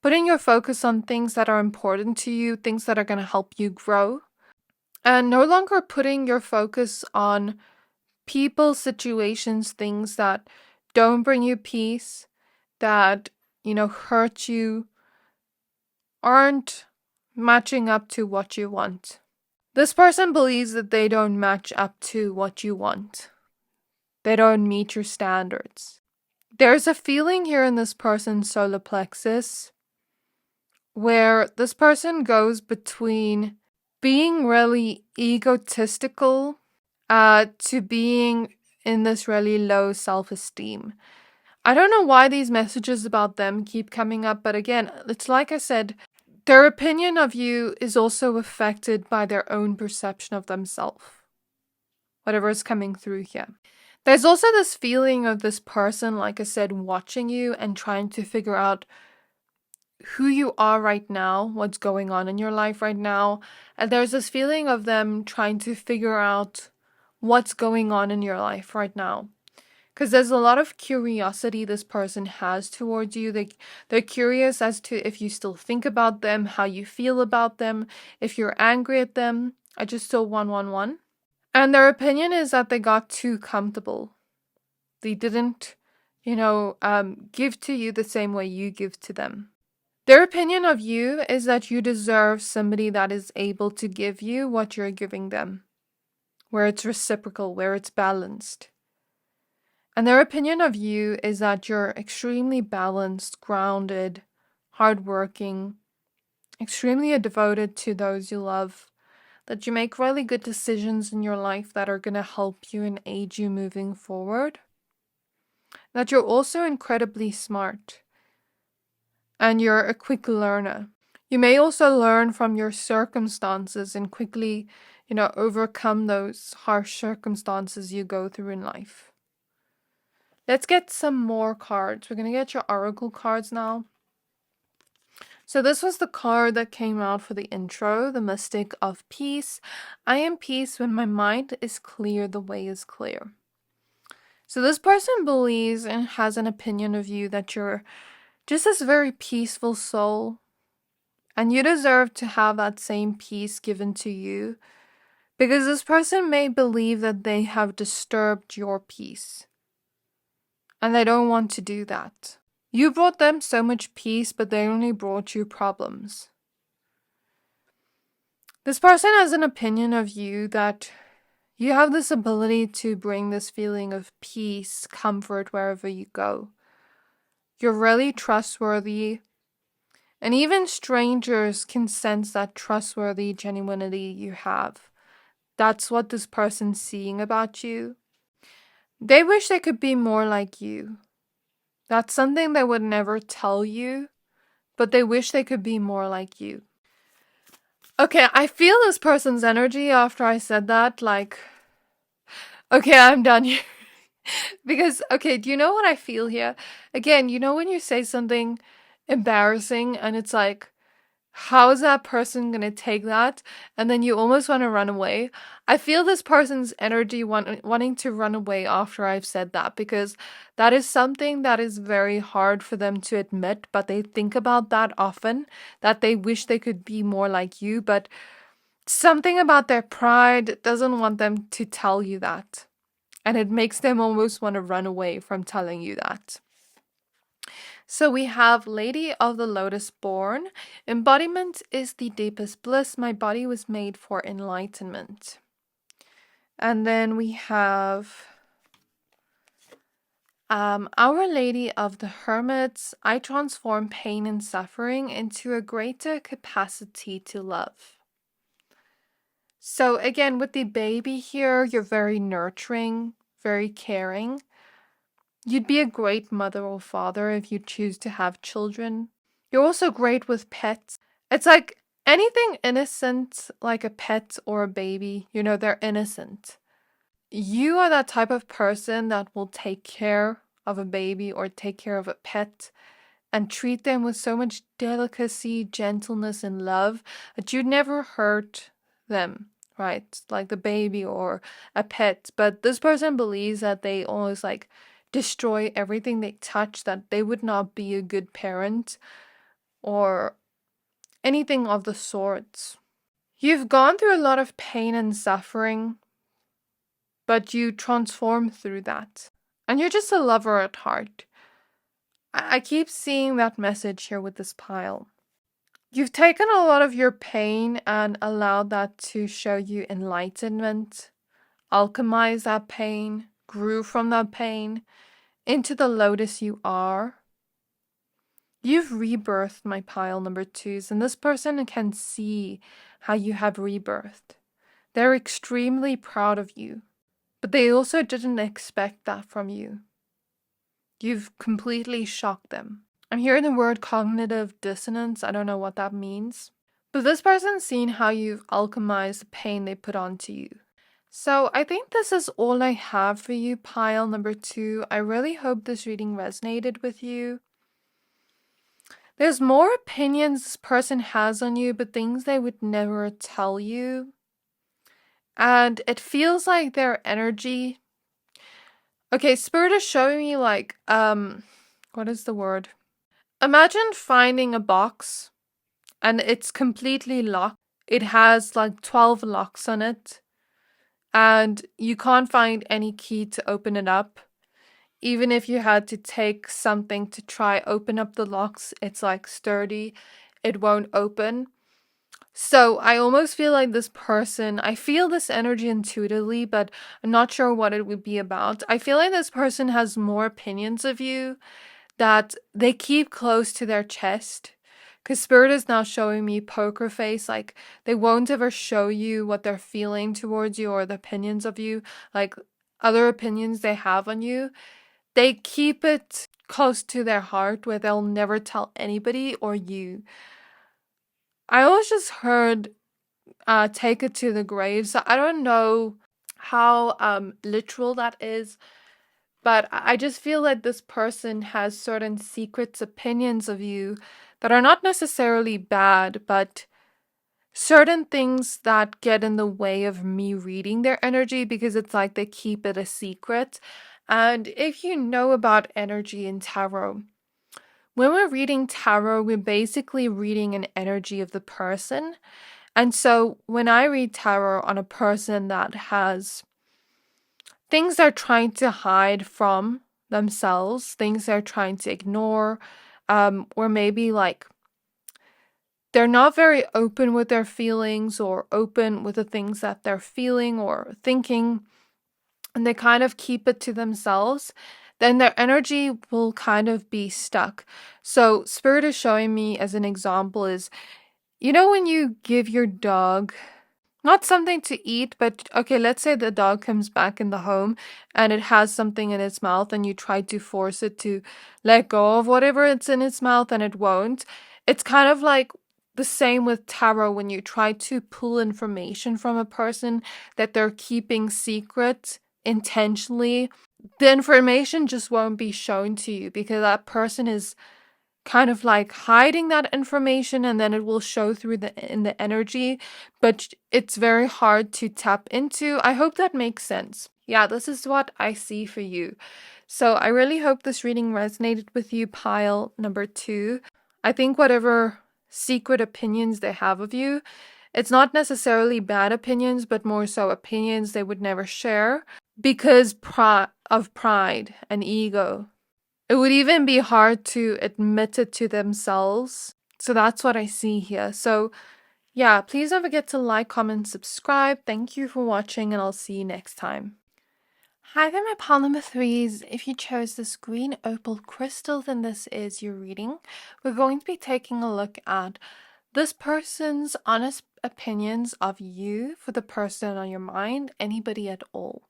putting your focus on things that are important to you, things that are going to help you grow, and no longer putting your focus on people, situations, things that don't bring you peace, that, hurt you, aren't matching up to what you want. This person believes that they don't match up to what you want. They don't meet your standards. There's a feeling here in this person's solar plexus where this person goes between being really egotistical to being in this really low self-esteem. I don't know why these messages about them keep coming up, but again, it's like I said, their opinion of you is also affected by their own perception of themselves, whatever is coming through here. There's also this feeling of this person, like I said, watching you and trying to figure out who you are right now, what's going on in your life right now. And there's this feeling of them trying to figure out what's going on in your life right now. Because there's a lot of curiosity this person has towards you. They're curious as to if you still think about them, how you feel about them, if you're angry at them. I just saw 111. And their opinion is that they got too comfortable. They didn't, give to you the same way you give to them. Their opinion of you is that you deserve somebody that is able to give you what you're giving them, where it's reciprocal, where it's balanced. And their opinion of you is that you're extremely balanced, grounded, hardworking, extremely devoted to those you love, that you make really good decisions in your life that are going to help you and aid you moving forward, that you're also incredibly smart, and you're a quick learner. You may also learn from your circumstances and quickly, overcome those harsh circumstances you go through in life. Let's get some more cards. We're going to get your oracle cards now. So this was the card that came out for the intro, the Mystic of Peace. I am peace when my mind is clear, the way is clear. So this person believes and has an opinion of you that you're just this very peaceful soul. And you deserve to have that same peace given to you. Because this person may believe that they have disturbed your peace. And they don't want to do that. You brought them so much peace, but they only brought you problems. This person has an opinion of you that you have this ability to bring this feeling of peace, comfort wherever you go. You're really trustworthy. And even strangers can sense that trustworthy genuinity you have. That's what this person's seeing about you. They wish they could be more like you. That's something they would never tell you, but they wish they could be more like you. Okay, I feel this person's energy after I said that, like, okay, I'm done here. Because, okay, do you know what I feel here? Again, when you say something embarrassing and it's like, how is that person going to take that? And then you almost want to run away. I feel this person's energy wanting to run away after I've said that, because that is something that is very hard for them to admit, but they think about that often, that they wish they could be more like you, but something about their pride doesn't want them to tell you that. And it makes them almost want to run away from telling you that. So we have Lady of the Lotus born. Embodiment is the deepest bliss. My body was made for enlightenment. And then we have Our Lady of the Hermits. I transform pain and suffering into a greater capacity to love. So again, with the baby here, you're very nurturing, very caring. You'd be a great mother or father if you choose to have children. You're also great with pets. It's like anything innocent, like a pet or a baby, they're innocent. You are that type of person that will take care of a baby or take care of a pet and treat them with so much delicacy, gentleness, and love that you'd never hurt them, right? Like the baby or a pet. But this person believes that they always like destroy everything they touch, that they would not be a good parent or anything of the sorts. You've gone through a lot of pain and suffering, but you transform through that. And you're just a lover at heart. I keep seeing that message here with this pile. You've taken a lot of your pain and allowed that to show you enlightenment, alchemize that pain, grew from that pain into the lotus you are. You've rebirthed, my pile number 2s, and this person can see how you have rebirthed. They're extremely proud of you, but they also didn't expect that from you. You've completely shocked them. I'm hearing the word cognitive dissonance. I don't know what that means. But this person's seen how you've alchemized the pain they put onto you. So I think this is all I have for you, pile number 2. I really hope this reading resonated with you. There's more opinions this person has on you, but things they would never tell you. And it feels like their energy... Okay, Spirit is showing me like, what is the word? Imagine finding a box and it's completely locked. It has like 12 locks on it and you can't find any key to open it up. Even if you had to take something to try open up the locks, it's like sturdy. It won't open. So I almost feel like this person, I feel this energy intuitively, but I'm not sure what it would be about. I feel like this person has more opinions of you that they keep close to their chest. Because Spirit is now showing me poker face. Like, they won't ever show you what they're feeling towards you or the opinions of you. Like, other opinions they have on you. They keep it close to their heart where they'll never tell anybody or you. I always just heard take it to the grave. So I don't know how literal that is. But I just feel like this person has certain secrets, opinions of you that are not necessarily bad, but certain things that get in the way of me reading their energy because it's like they keep it a secret. And if you know about energy in tarot, when we're reading tarot, we're basically reading an energy of the person. And so when I read tarot on a person that has things they're trying to hide from themselves, things they're trying to ignore, or maybe like they're not very open with their feelings or open with the things that they're feeling or thinking, and they kind of keep it to themselves, then their energy will kind of be stuck. So Spirit is showing me as an example is, when you give your dog not something to eat, but okay, let's say the dog comes back in the home and it has something in its mouth and you try to force it to let go of whatever it's in its mouth and it won't. It's kind of like the same with tarot when you try to pull information from a person that they're keeping secret intentionally. The information just won't be shown to you because that person is kind of like hiding that information and then it will show through in the energy, but it's very hard to tap into. I hope that makes sense. Yeah, this is what I see for you. So I really hope this reading resonated with you, pile number 2. I think whatever secret opinions they have of you, it's not necessarily bad opinions, but more so opinions they would never share because of pride and ego. It would even be hard to admit it to themselves. So that's what I see here. So yeah, please don't forget to like, comment, subscribe. Thank you for watching, and I'll see you next time. Hi there, my pile number threes. If you chose this green opal crystal, then this is your reading. We're going to be taking a look at this person's honest opinions of you for the person on your mind, anybody at all.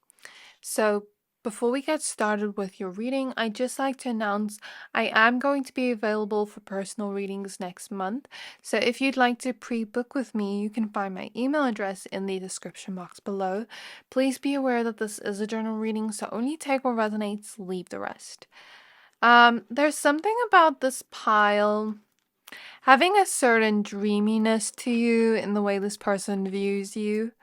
So before we get started with your reading, I'd just like to announce I am going to be available for personal readings next month. So if you'd like to pre-book with me, you can find my email address in the description box below. Please be aware that this is a journal reading, so only take what resonates, leave the rest. There's something about this pile having a certain dreaminess to you in the way this person views you.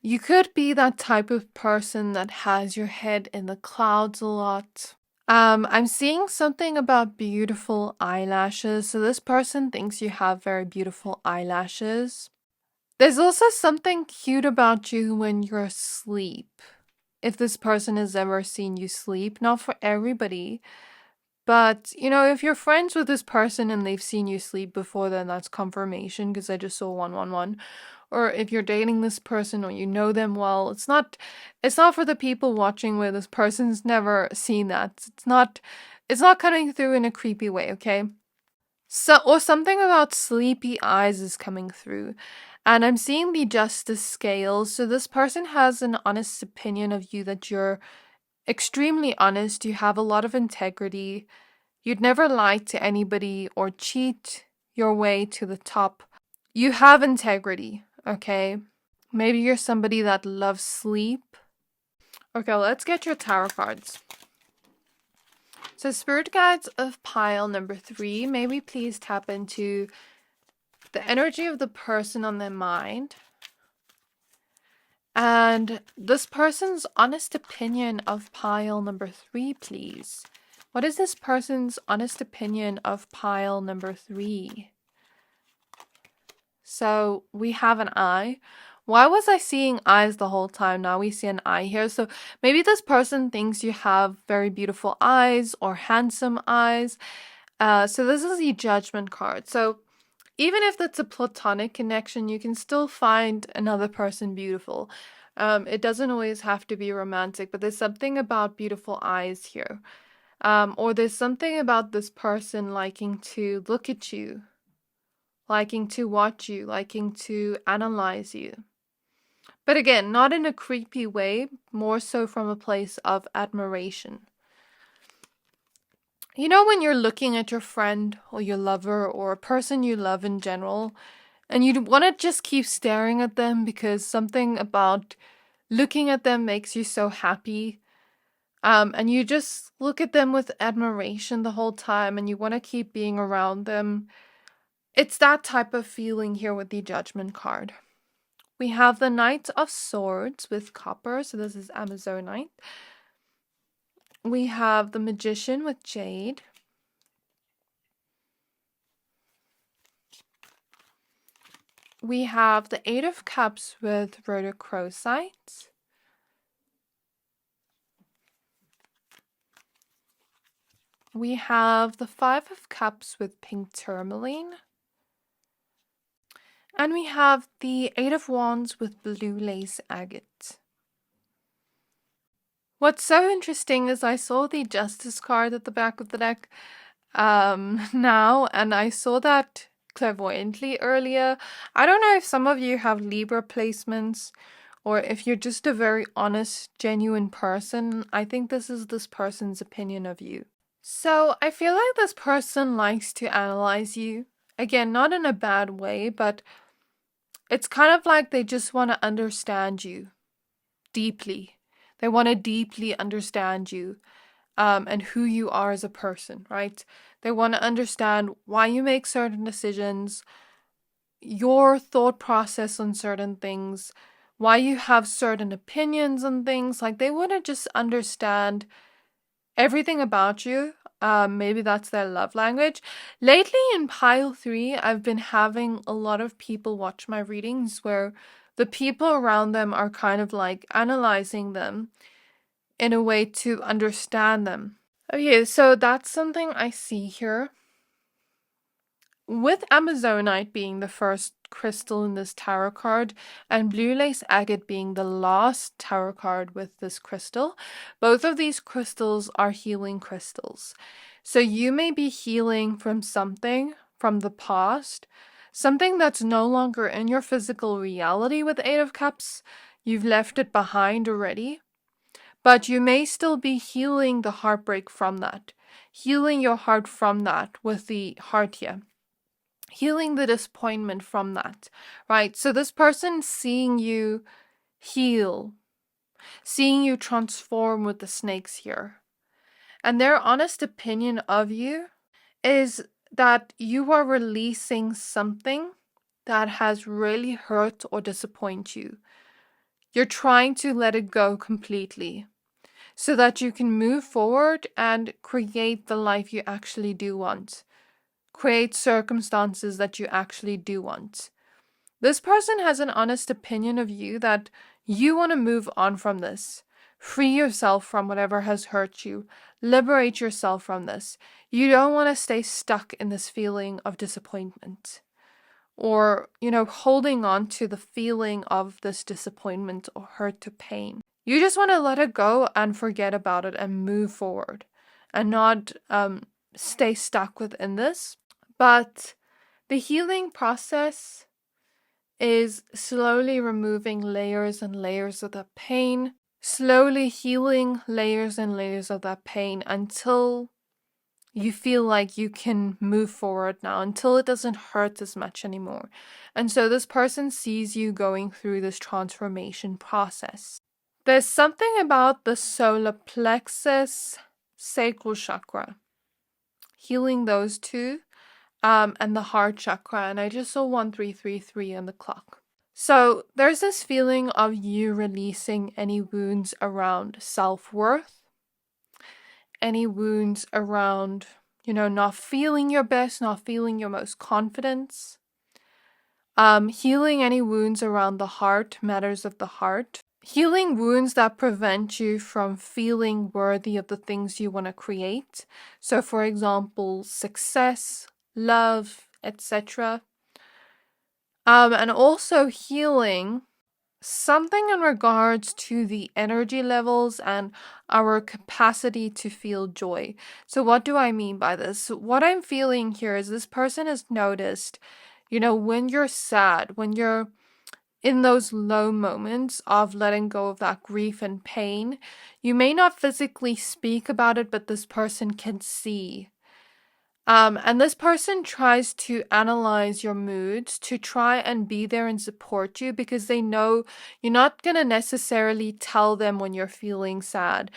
You could be that type of person that has your head in the clouds a lot. I'm seeing something about beautiful eyelashes. So this person thinks you have very beautiful eyelashes. There's also something cute about you when you're asleep. If this person has ever seen you sleep, not for everybody, but if you're friends with this person and they've seen you sleep before, then that's confirmation, because I just saw 111. Or if you're dating this person or you know them well, it's not for the people watching where this person's never seen that. It's not coming through in a creepy way, okay? So, or something about sleepy eyes is coming through. And I'm seeing the justice scale. So this person has an honest opinion of you, that you're extremely honest, you have a lot of integrity, you'd never lie to anybody or cheat your way to the top. You have integrity, okay? Maybe you're somebody that loves sleep. Okay, let's get your tarot cards. So spirit guides of pile number 3, maybe please tap into the energy of the person on their mind. And this person's honest opinion of pile number 3, please. What is this person's honest opinion of pile number 3? So we have an eye. Why was I seeing eyes the whole time? Now we see an eye here. So maybe this person thinks you have very beautiful eyes or handsome eyes. So this is the judgment card. So even if that's a platonic connection, you can still find another person beautiful. It doesn't always have to be romantic, but there's something about beautiful eyes here. Or there's something about this person liking to look at you, liking to watch you, liking to analyze you. But again, not in a creepy way, more so from a place of admiration. You know, when you're looking at your friend or your lover or a person you love in general, and you want to just keep staring at them because something about looking at them makes you so happy. And you just look at them with admiration the whole time and you want to keep being around them. It's that type of feeling here with the Judgment card. We have the Knight of Swords with copper, so this is Amazonite. We have the Magician with jade. We have the Eight of Cups with rhodochrosite. We have the Five of Cups with pink tourmaline. And we have the Eight of Wands with blue lace agate. What's so interesting is I saw the Justice card at the back of the deck now, and I saw that clairvoyantly earlier. I don't know if some of you have Libra placements, or if you're just a very honest, genuine person. I think this is this person's opinion of you. So I feel like this person likes to analyze you. Again, not in a bad way, but it's kind of like they just want to understand you deeply. They want to deeply understand you and who you are as a person, right? They want to understand why you make certain decisions, your thought process on certain things, why you have certain opinions on things. Like, they want to just understand everything about you. Maybe that's their love language. Lately in pile 3, I've been having a lot of people watch my readings where the people around them are kind of like analyzing them in a way to understand them. Okay, so that's something I see here. With Amazonite being the first crystal in this tarot card and Blue Lace Agate being the last tarot card with this crystal, both of these crystals are healing crystals. So you may be healing from something from the past, something that's no longer in your physical reality with Eight of Cups. You've left it behind already, but you may still be healing the heartbreak from that, healing your heart from that with the heart here. Healing the disappointment from that, right? So this person seeing you heal, seeing you transform with the snakes here, and their honest opinion of you is that you are releasing something that has really hurt or disappointed you. You're trying to let it go completely so that you can move forward and create the life you actually do want. Create circumstances that you actually do want. This person has an honest opinion of you that you want to move on from this. Free yourself from whatever has hurt you. Liberate yourself from this. You don't want to stay stuck in this feeling of disappointment. Or, holding on to the feeling of this disappointment or hurt or pain. You just want to let it go and forget about it and move forward. And not stay stuck within this. But the healing process is slowly removing layers and layers of that pain, slowly healing layers and layers of that pain until you feel like you can move forward now, until it doesn't hurt as much anymore. And so this person sees you going through this transformation process. There's something about the solar plexus, sacral chakra, healing those two. And the heart chakra, and I just saw 1333 on the clock. So there's this feeling of you releasing any wounds around self-worth, any wounds around, not feeling your best, not feeling your most confidence, healing any wounds around the heart, matters of the heart, healing wounds that prevent you from feeling worthy of the things you want to create. So for example, success, love, etc. And also healing something in regards to the energy levels and our capacity to feel joy. So what do I mean by this? What I'm feeling here is this person has noticed, when you're sad, when you're in those low moments of letting go of that grief and pain, you may not physically speak about it, but this person can see. And this person tries to analyze your moods to try and be there and support you because they know you're not going to necessarily tell them when you're feeling sad.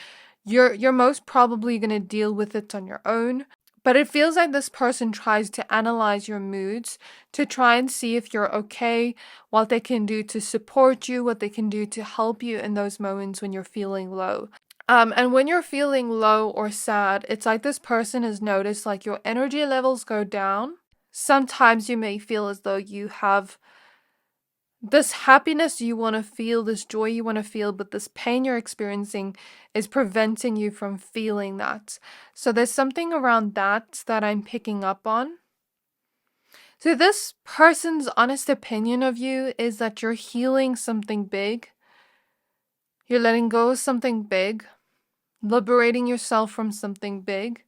You're most probably going to deal with it on your own. But it feels like this person tries to analyze your moods to try and see if you're okay, what they can do to support you, what they can do to help you in those moments when you're feeling low. And when you're feeling low or sad, it's like this person has noticed like your energy levels go down. Sometimes you may feel as though you have this happiness you want to feel, this joy you want to feel, but this pain you're experiencing is preventing you from feeling that. So there's something around that I'm picking up on. So this person's honest opinion of you is that you're healing something big. You're letting go of something big, liberating yourself from something big,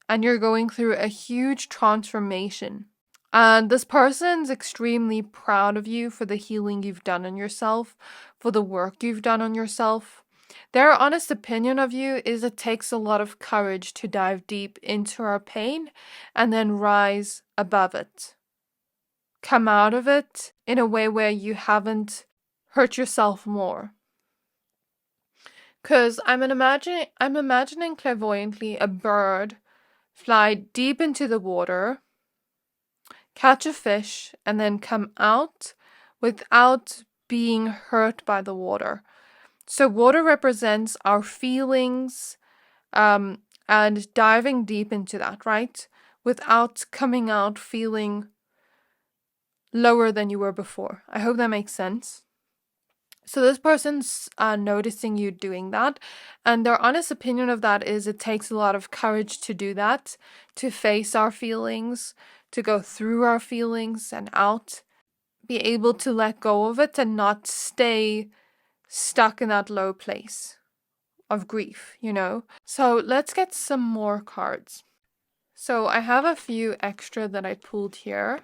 and you're going through a huge transformation. And this person's extremely proud of you for the healing you've done on yourself, for the work you've done on yourself. Their honest opinion of you is it takes a lot of courage to dive deep into our pain and then rise above it. Come out of it in a way where you haven't hurt yourself more. Because I'm imagining clairvoyantly a bird fly deep into the water, catch a fish, and then come out without being hurt by the water. So water represents our feelings, and diving deep into that, right? Without coming out feeling lower than you were before. I hope that makes sense. So this person's noticing you doing that, and their honest opinion of that is it takes a lot of courage to do that, to face our feelings, to go through our feelings and out, be able to let go of it and not stay stuck in that low place of grief, you know? So let's get some more cards. So I have a few extra that I pulled here.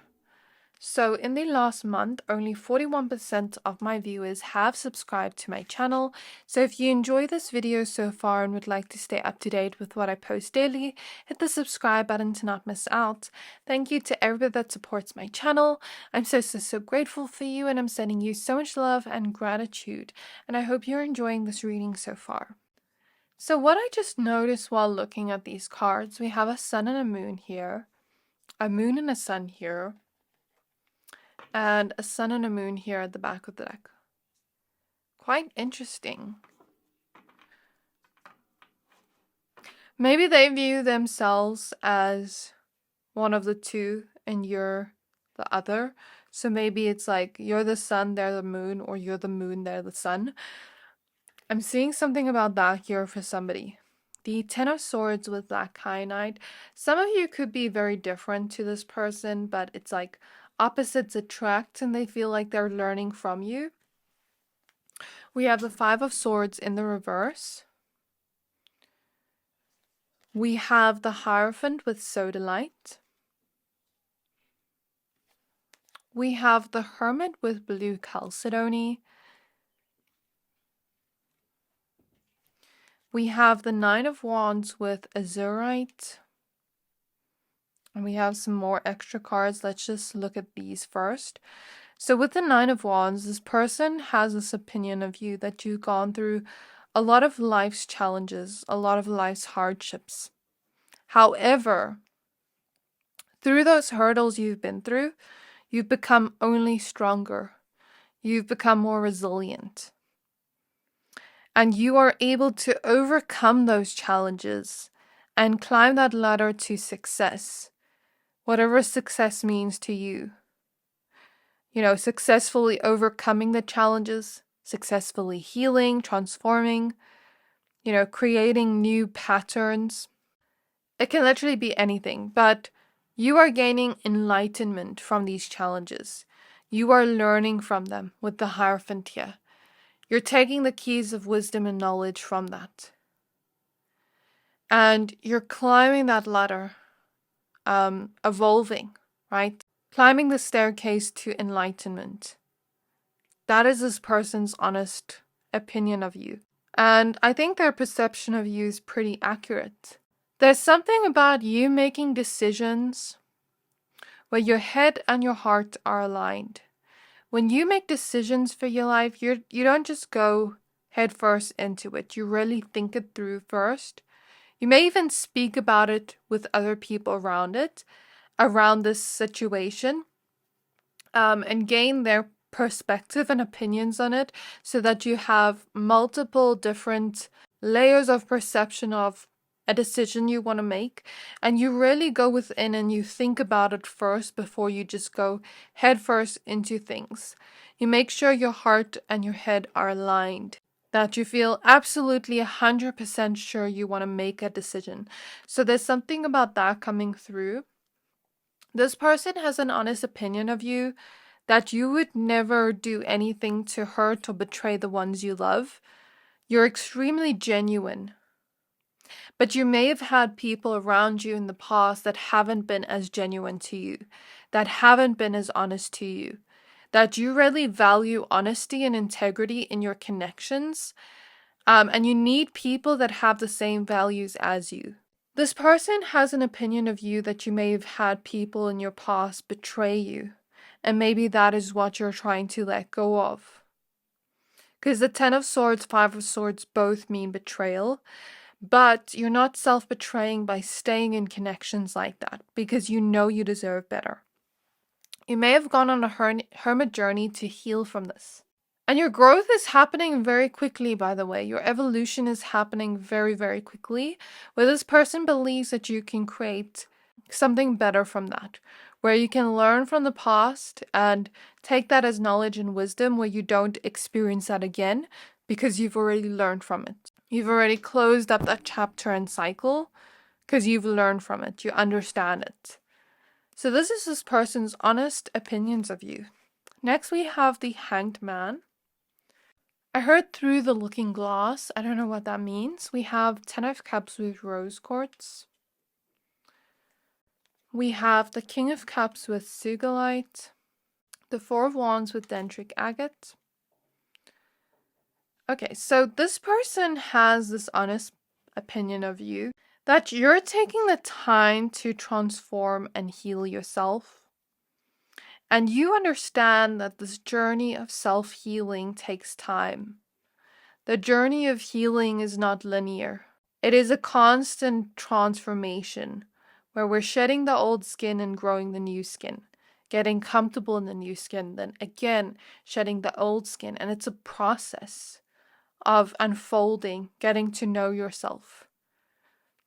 So in the last month, only 41% of my viewers have subscribed to my channel. So if you enjoy this video so far and would like to stay up to date with what I post daily, hit the subscribe button to not miss out. Thank you to everybody that supports my channel. I'm so grateful for you, and I'm sending you so much love and gratitude. And I hope you're enjoying this reading so far. So what I just noticed while looking at these cards, we have a sun and a moon here, a moon and a sun here, and a sun and a moon here at the back of the deck. Quite interesting. Maybe they view themselves as one of the two and you're the other. So maybe it's like you're the sun, they're the moon, or you're the moon, they're the sun. I'm seeing something about that here for somebody. The Ten of Swords with Black Kyanite. Some of you could be very different to this person, but it's like opposites attract and they feel like they're learning from you. We have the Five of Swords in the reverse. We have the Hierophant with Sodalite. We have the Hermit with Blue Chalcedony. We have the Nine of Wands with Azurite. And we have some more extra cards. Let's just look at these first. So with the Nine of Wands, this person has this opinion of you that you've gone through a lot of life's challenges, a lot of life's hardships. However, through those hurdles you've been through, you've become only stronger. You've become more resilient. And you are able to overcome those challenges and climb that ladder to success, whatever success means to you. You know, successfully overcoming the challenges, successfully healing, transforming, you know, creating new patterns. It can literally be anything, but you are gaining enlightenment from these challenges. You are learning from them with the Hierophant here. You're taking the keys of wisdom and knowledge from that. And you're climbing that ladder, evolving, right? Climbing the staircase to enlightenment. That is this person's honest opinion of you. And I think their perception of you is pretty accurate. There's something about you making decisions where your head and your heart are aligned. When you make decisions for your life, you don't just go head first into it. You really think it through first. You may even speak about it with other people around this situation, and gain their perspective and opinions on it so that you have multiple different layers of perception of a decision you want to make, and you really go within and you think about it first before you just go head first into things. You make sure your heart and your head are aligned, that you feel absolutely 100% sure you want to make a decision. So there's something about that coming through. This person has an honest opinion of you that you would never do anything to hurt or betray the ones you love. You're extremely genuine. But you may have had people around you in the past that haven't been as genuine to you, that haven't been as honest to you, that you really value honesty and integrity in your connections, and you need people that have the same values as you. This person has an opinion of you that you may have had people in your past betray you, and maybe that is what you're trying to let go of. Because the Ten of Swords, Five of Swords both mean betrayal. But you're not self-betraying by staying in connections like that because you know you deserve better. You may have gone on a hermit journey to heal from this. And your growth is happening very quickly, by the way. Your evolution is happening very quickly, where this person believes that you can create something better from that, where you can learn from the past and take that as knowledge and wisdom, where you don't experience that again because you've already learned from it. You've already closed up that chapter and cycle because you've learned from it. You understand it. So this is this person's honest opinions of you. Next, we have the Hanged Man. I heard through the looking glass. I don't know what that means. We have 10 of Cups with rose quartz. We have the King of Cups with sugilite. The Four of Wands with dendritic agate. Okay, so this person has this honest opinion of you that you're taking the time to transform and heal yourself. And you understand that this journey of self-healing takes time. The journey of healing is not linear. It is a constant transformation where we're shedding the old skin and growing the new skin, getting comfortable in the new skin, then again shedding the old skin. And it's a process of unfolding, getting to know yourself,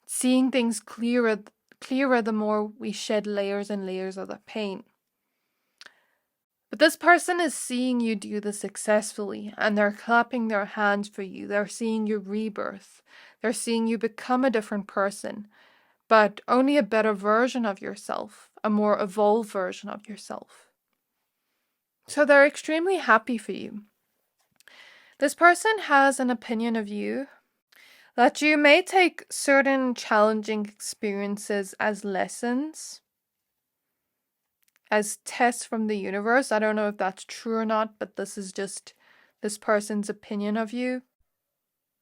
seeing things clearer the more we shed layers and layers of the pain. But this person is seeing you do this successfully, and they're clapping their hands for you. They're seeing your rebirth. They're seeing you become a different person, but only a better version of yourself, a more evolved version of yourself. So they're extremely happy for you. This person has an opinion of you that you may take certain challenging experiences as lessons, as tests from the universe. I don't know if that's true or not, but this is just this person's opinion of you.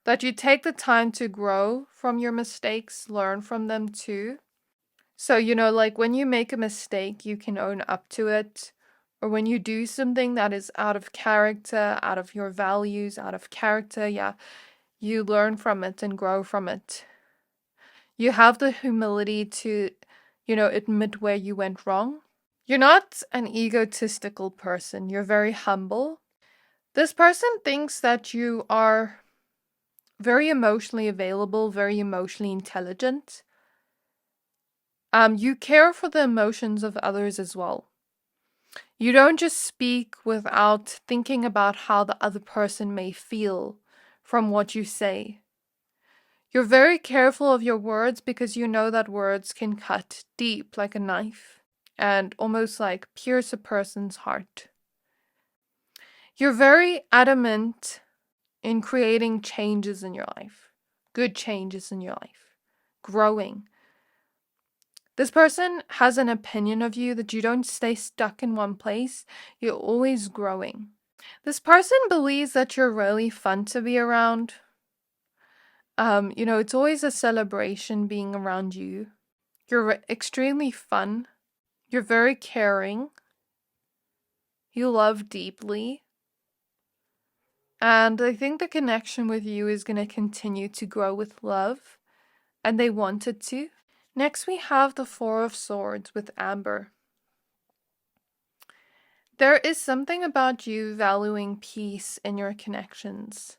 That you take the time to grow from your mistakes, learn from them too. So, like when you make a mistake, you can own up to it. Or when you do something that is out of character, out of your values, out of character, you learn from it and grow from it. You have the humility to, admit where you went wrong. You're not an egotistical person. You're very humble. This person thinks that you are very emotionally available, very emotionally intelligent. You care for the emotions of others as well. You don't just speak without thinking about how the other person may feel from what you say. You're very careful of your words because you know that words can cut deep like a knife and almost like pierce a person's heart. You're very adamant in creating changes in your life, good changes in your life, growing. This person has an opinion of you that you don't stay stuck in one place. You're always growing. This person believes that you're really fun to be around. It's always a celebration being around you. You're extremely fun. You're very caring. You love deeply. And I think the connection with you is going to continue to grow with love. And they want it to. Next, we have the Four of Swords with Amber. There is something about you valuing peace in your connections.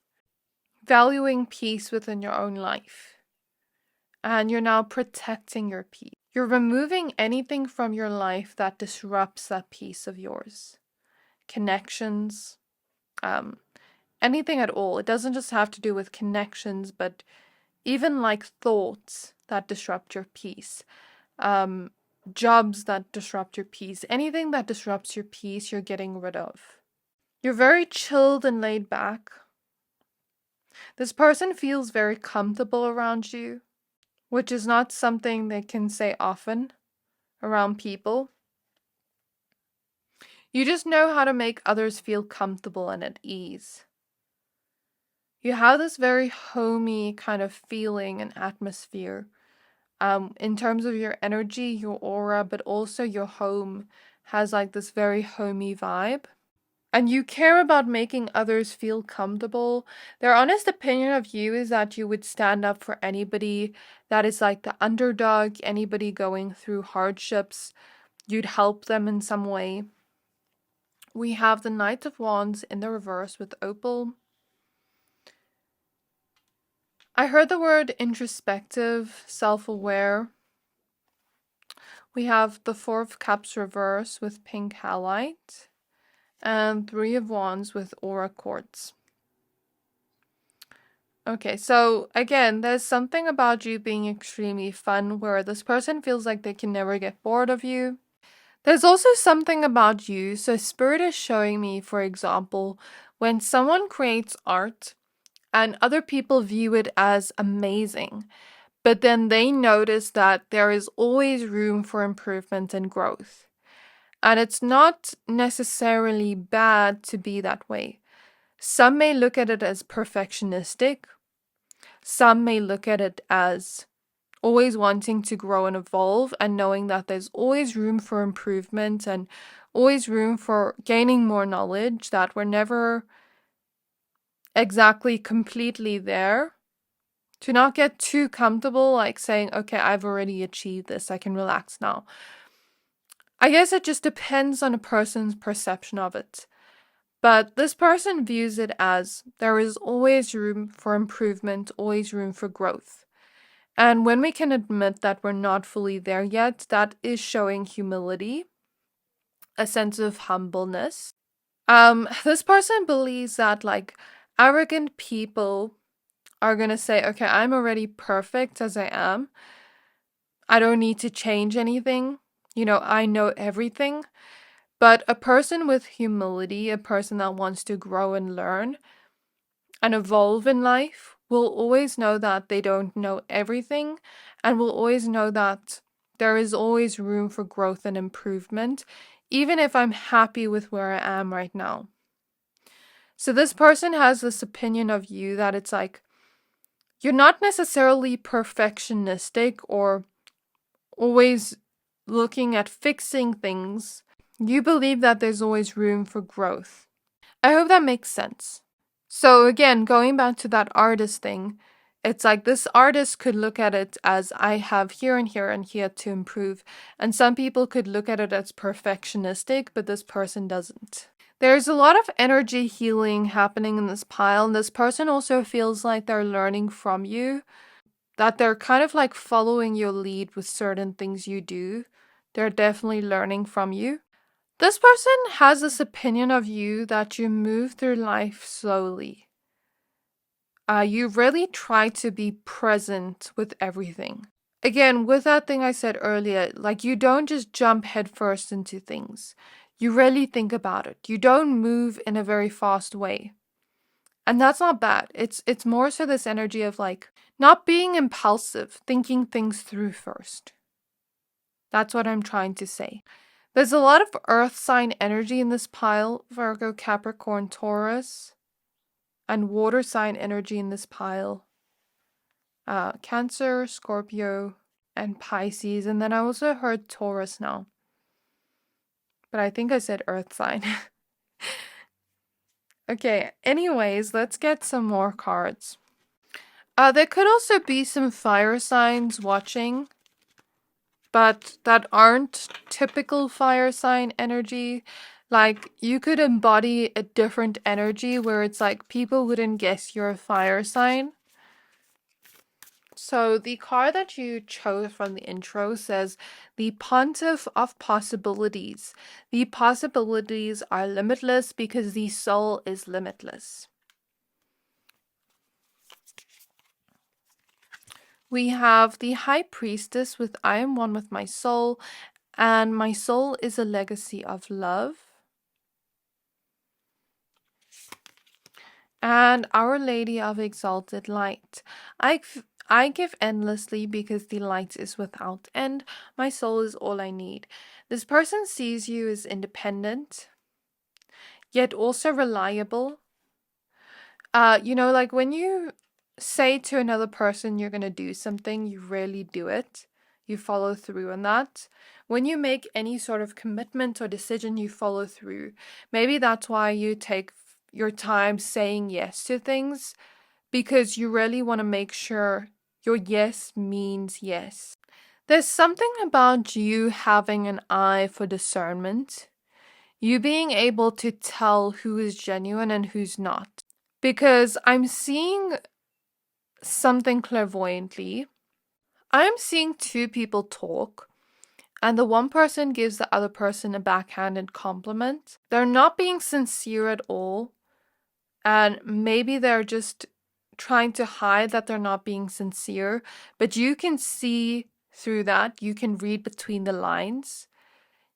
Valuing peace within your own life. And you're now protecting your peace. You're removing anything from your life that disrupts that peace of yours. Connections, anything at all. It doesn't just have to do with connections, but even like thoughts that disrupt your peace. Jobs that disrupt your peace. Anything that disrupts your peace, you're getting rid of. You're very chilled and laid back. This person feels very comfortable around you, which is not something they can say often around people. You just know how to make others feel comfortable and at ease. You have this very homey kind of feeling and atmosphere. In terms of your energy, your aura, but also your home has like this very homey vibe. And you care about making others feel comfortable. Their honest opinion of you is that you would stand up for anybody that is like the underdog, anybody going through hardships. You'd help them in some way. We have the Knight of Wands in the reverse with Opal. I heard the word introspective, self-aware. We have the Four of Cups reverse with pink halite, and Three of Wands with aura quartz. Okay, so again, there's something about you being extremely fun where this person feels like they can never get bored of you. There's also something about you, so Spirit is showing me, for example, when someone creates art and other people view it as amazing, but then they notice that there is always room for improvement and growth. And it's not necessarily bad to be that way. Some may look at it as perfectionistic. Some may look at it as always wanting to grow and evolve and knowing that there's always room for improvement and always room for gaining more knowledge, that we're never exactly completely there. To not get too comfortable, like saying, okay, I've already achieved this, I can relax now. I guess it just depends on a person's perception of it. But this person views it as there is always room for improvement, always room for growth. And when we can admit that we're not fully there yet, that is showing humility, a sense of humbleness. This person believes that like arrogant people are going to say, okay, I'm already perfect as I am. I don't need to change anything. I know everything. But a person with humility, a person that wants to grow and learn and evolve in life, will always know that they don't know everything and will always know that there is always room for growth and improvement, even if I'm happy with where I am right now. So this person has this opinion of you that it's like, you're not necessarily perfectionistic or always looking at fixing things. You believe that there's always room for growth. I hope that makes sense. So again, going back to that artist thing, it's like this artist could look at it as I have here and here and here to improve. And some people could look at it as perfectionistic, but this person doesn't. There's a lot of energy healing happening in this pile, and this person also feels like they're learning from you, that they're kind of like following your lead with certain things you do. They're definitely learning from you. This person has this opinion of you that you move through life slowly. You really try to be present with everything. Again, with that thing I said earlier, like you don't just jump headfirst into things. You really think about it. You don't move in a very fast way. And that's not bad. It's more so this energy of like not being impulsive, thinking things through first. That's what I'm trying to say. There's a lot of earth sign energy in this pile, Virgo, Capricorn, Taurus, and water sign energy in this pile. Cancer, Scorpio, and Pisces. And then I also heard Taurus now. But I think I said earth sign. Okay, anyways, let's get some more cards. There could also be some fire signs watching, but that aren't typical fire sign energy. Like, you could embody a different energy where it's like people wouldn't guess you're a fire sign. So the card that you chose from the intro says, the Pontiff of Possibilities. The possibilities are limitless because the soul is limitless. We have the High Priestess with I am one with my soul, and my soul is a legacy of love. And Our Lady of Exalted Light. I give endlessly because the light is without end. My soul is all I need. This person sees you as independent, yet also reliable. Like when you say to another person you're going to do something, you really do it. You follow through on that. When you make any sort of commitment or decision, you follow through. Maybe that's why you take your time saying yes to things, because you really want to make sure your yes means yes. There's something about you having an eye for discernment. You being able to tell who is genuine and who's not. Because I'm seeing something clairvoyantly. I'm seeing two people talk, and the one person gives the other person a backhanded compliment. They're not being sincere at all, and maybe they're just trying to hide that they're not being sincere, but you can see through that. You can read between the lines.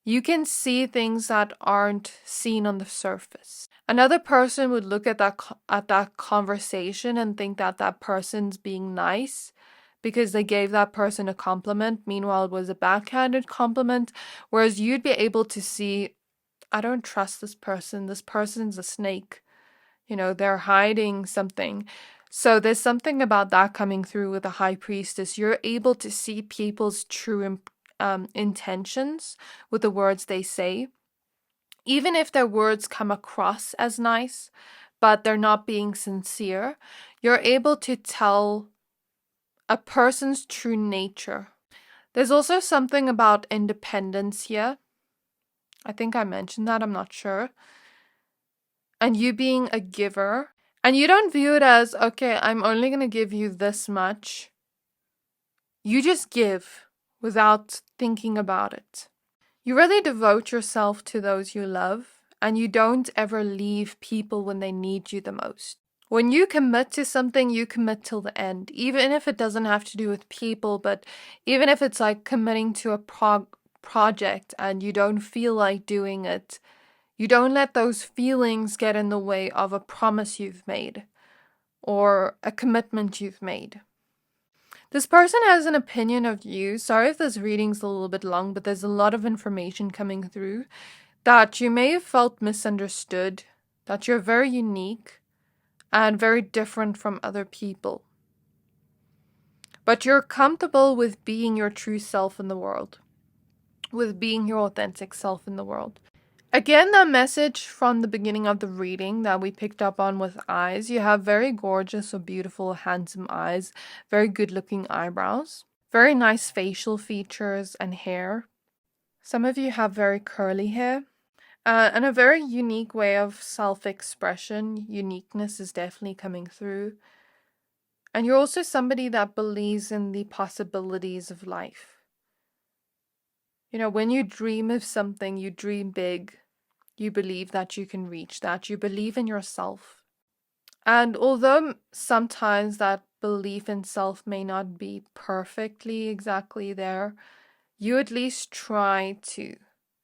You can see things that aren't seen on the surface. Another person would look at that conversation and think that that person's being nice because they gave that person a compliment. Meanwhile, it was a backhanded compliment. Whereas you'd be able to see, I don't trust this person. This person's a snake. They're hiding something. So there's something about that coming through with the high priestess. You're able to see people's true intentions with the words they say. Even if their words come across as nice, but they're not being sincere, you're able to tell a person's true nature. There's also something about independence here. I think I mentioned that, I'm not sure. And you being a giver. And you don't view it as, okay, I'm only going to give you this much. You just give without thinking about it. You really devote yourself to those you love, and you don't ever leave people when they need you the most. When you commit to something, you commit till the end, even if it doesn't have to do with people, but even if it's like committing to a project and you don't feel like doing it, you don't let those feelings get in the way of a promise you've made or a commitment you've made. This person has an opinion of you. Sorry if this reading's a little bit long, but there's a lot of information coming through that you may have felt misunderstood, that you're very unique and very different from other people. But you're comfortable with being your true self in the world, with being your authentic self in the world. Again, the message from the beginning of the reading that we picked up on with eyes. You have very gorgeous or beautiful, handsome eyes, very good looking eyebrows, very nice facial features and hair. Some of you have very curly hair. And a very unique way of self-expression. Uniqueness is definitely coming through. And you're also somebody that believes in the possibilities of life. When you dream of something, you dream big. You believe that you can reach that. You believe in yourself. And although sometimes that belief in self may not be perfectly exactly there, you at least try to.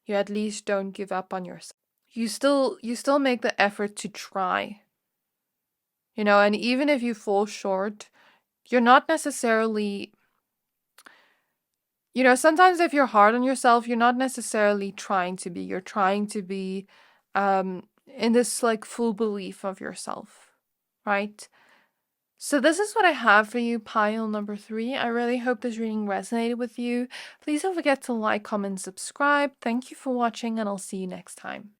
You at least don't give up on yourself. You still make the effort to try. And even if you fall short, you're not necessarily, sometimes if you're hard on yourself, you're not necessarily trying to be. You're trying to be in this like full belief of yourself, right? So this is what I have for you, pile number 3. I really hope this reading resonated with you. Please don't forget to like, comment, subscribe. Thank you for watching, and I'll see you next time.